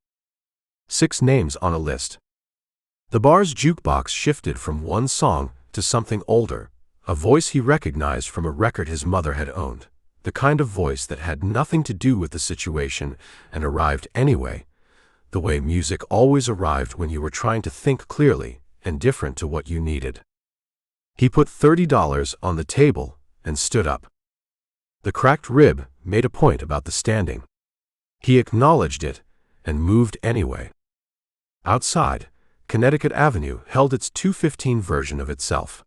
6 names on a list. The bar's jukebox shifted from one song to something older, a voice he recognized from a record his mother had owned, the kind of voice that had nothing to do with the situation and arrived anyway, the way music always arrived when you were trying to think clearly and different to what you needed. He put $30 on the table and stood up. The cracked rib made a point about the standing. He acknowledged it and moved anyway. Outside, Connecticut Avenue held its 2:15 version of itself.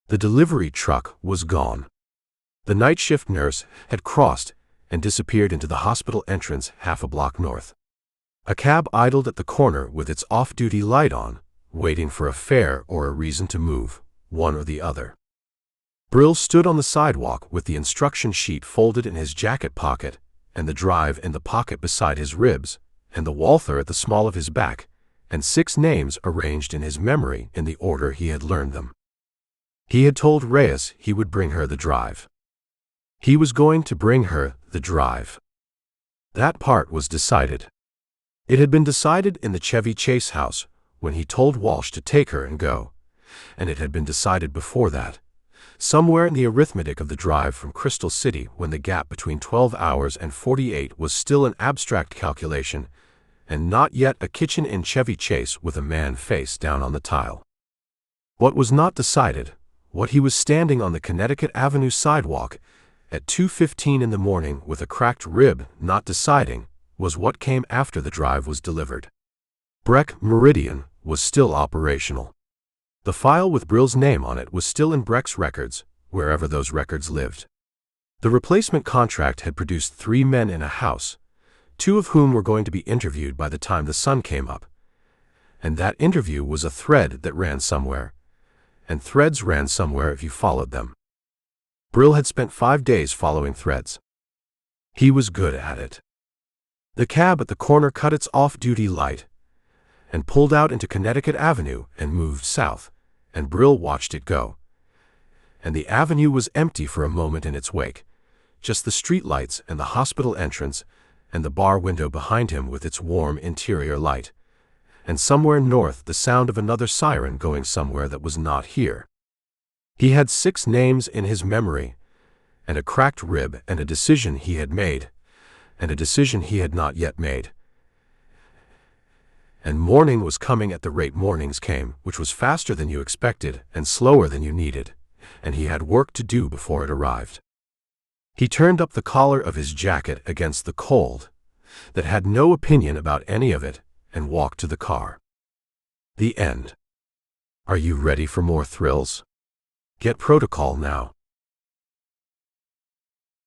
The delivery truck was gone. The night shift nurse had crossed and disappeared into the hospital entrance half a block north. A cab idled at the corner with its off-duty light on, waiting for a fare or a reason to move, one or the other. Brill stood on the sidewalk with the instruction sheet folded in his jacket pocket, and the drive in the pocket beside his ribs, and the Walther at the small of his back, and 6 names arranged in his memory in the order he had learned them. He had told Reyes he would bring her the drive. He was going to bring her the drive. That part was decided. It had been decided in the Chevy Chase house when he told Walsh to take her and go, and it had been decided before that, somewhere in the arithmetic of the drive from Crystal City when the gap between 12 hours and 48 was still an abstract calculation, and not yet a kitchen in Chevy Chase with a man face down on the tile. What was not decided, what he was standing on the Connecticut Avenue sidewalk at 2:15 in the morning with a cracked rib not deciding, was what came after the drive was delivered. Breck Meridian was still operational. The file with Brill's name on it was still in Breck's records, wherever those records lived. The replacement contract had produced 3 men in a house, 2 of whom were going to be interviewed by the time the sun came up. And that interview was a thread that ran somewhere, and threads ran somewhere if you followed them. Brill had spent 5 days following threads. He was good at it. The cab at the corner cut its off-duty light and pulled out into Connecticut Avenue and moved south, and Brill watched it go. And the avenue was empty for a moment in its wake, just the street lights and the hospital entrance and the bar window behind him with its warm interior light, and somewhere north the sound of another siren going somewhere that was not here. He had 6 names in his memory, and a cracked rib and a decision he had made, and a decision he had not yet made. And morning was coming at the rate mornings came, which was faster than you expected and slower than you needed, and he had work to do before it arrived. He turned up the collar of his jacket against the cold, that had no opinion about any of it, and walked to the car. The end. Are you ready for more thrills? Get protocol now.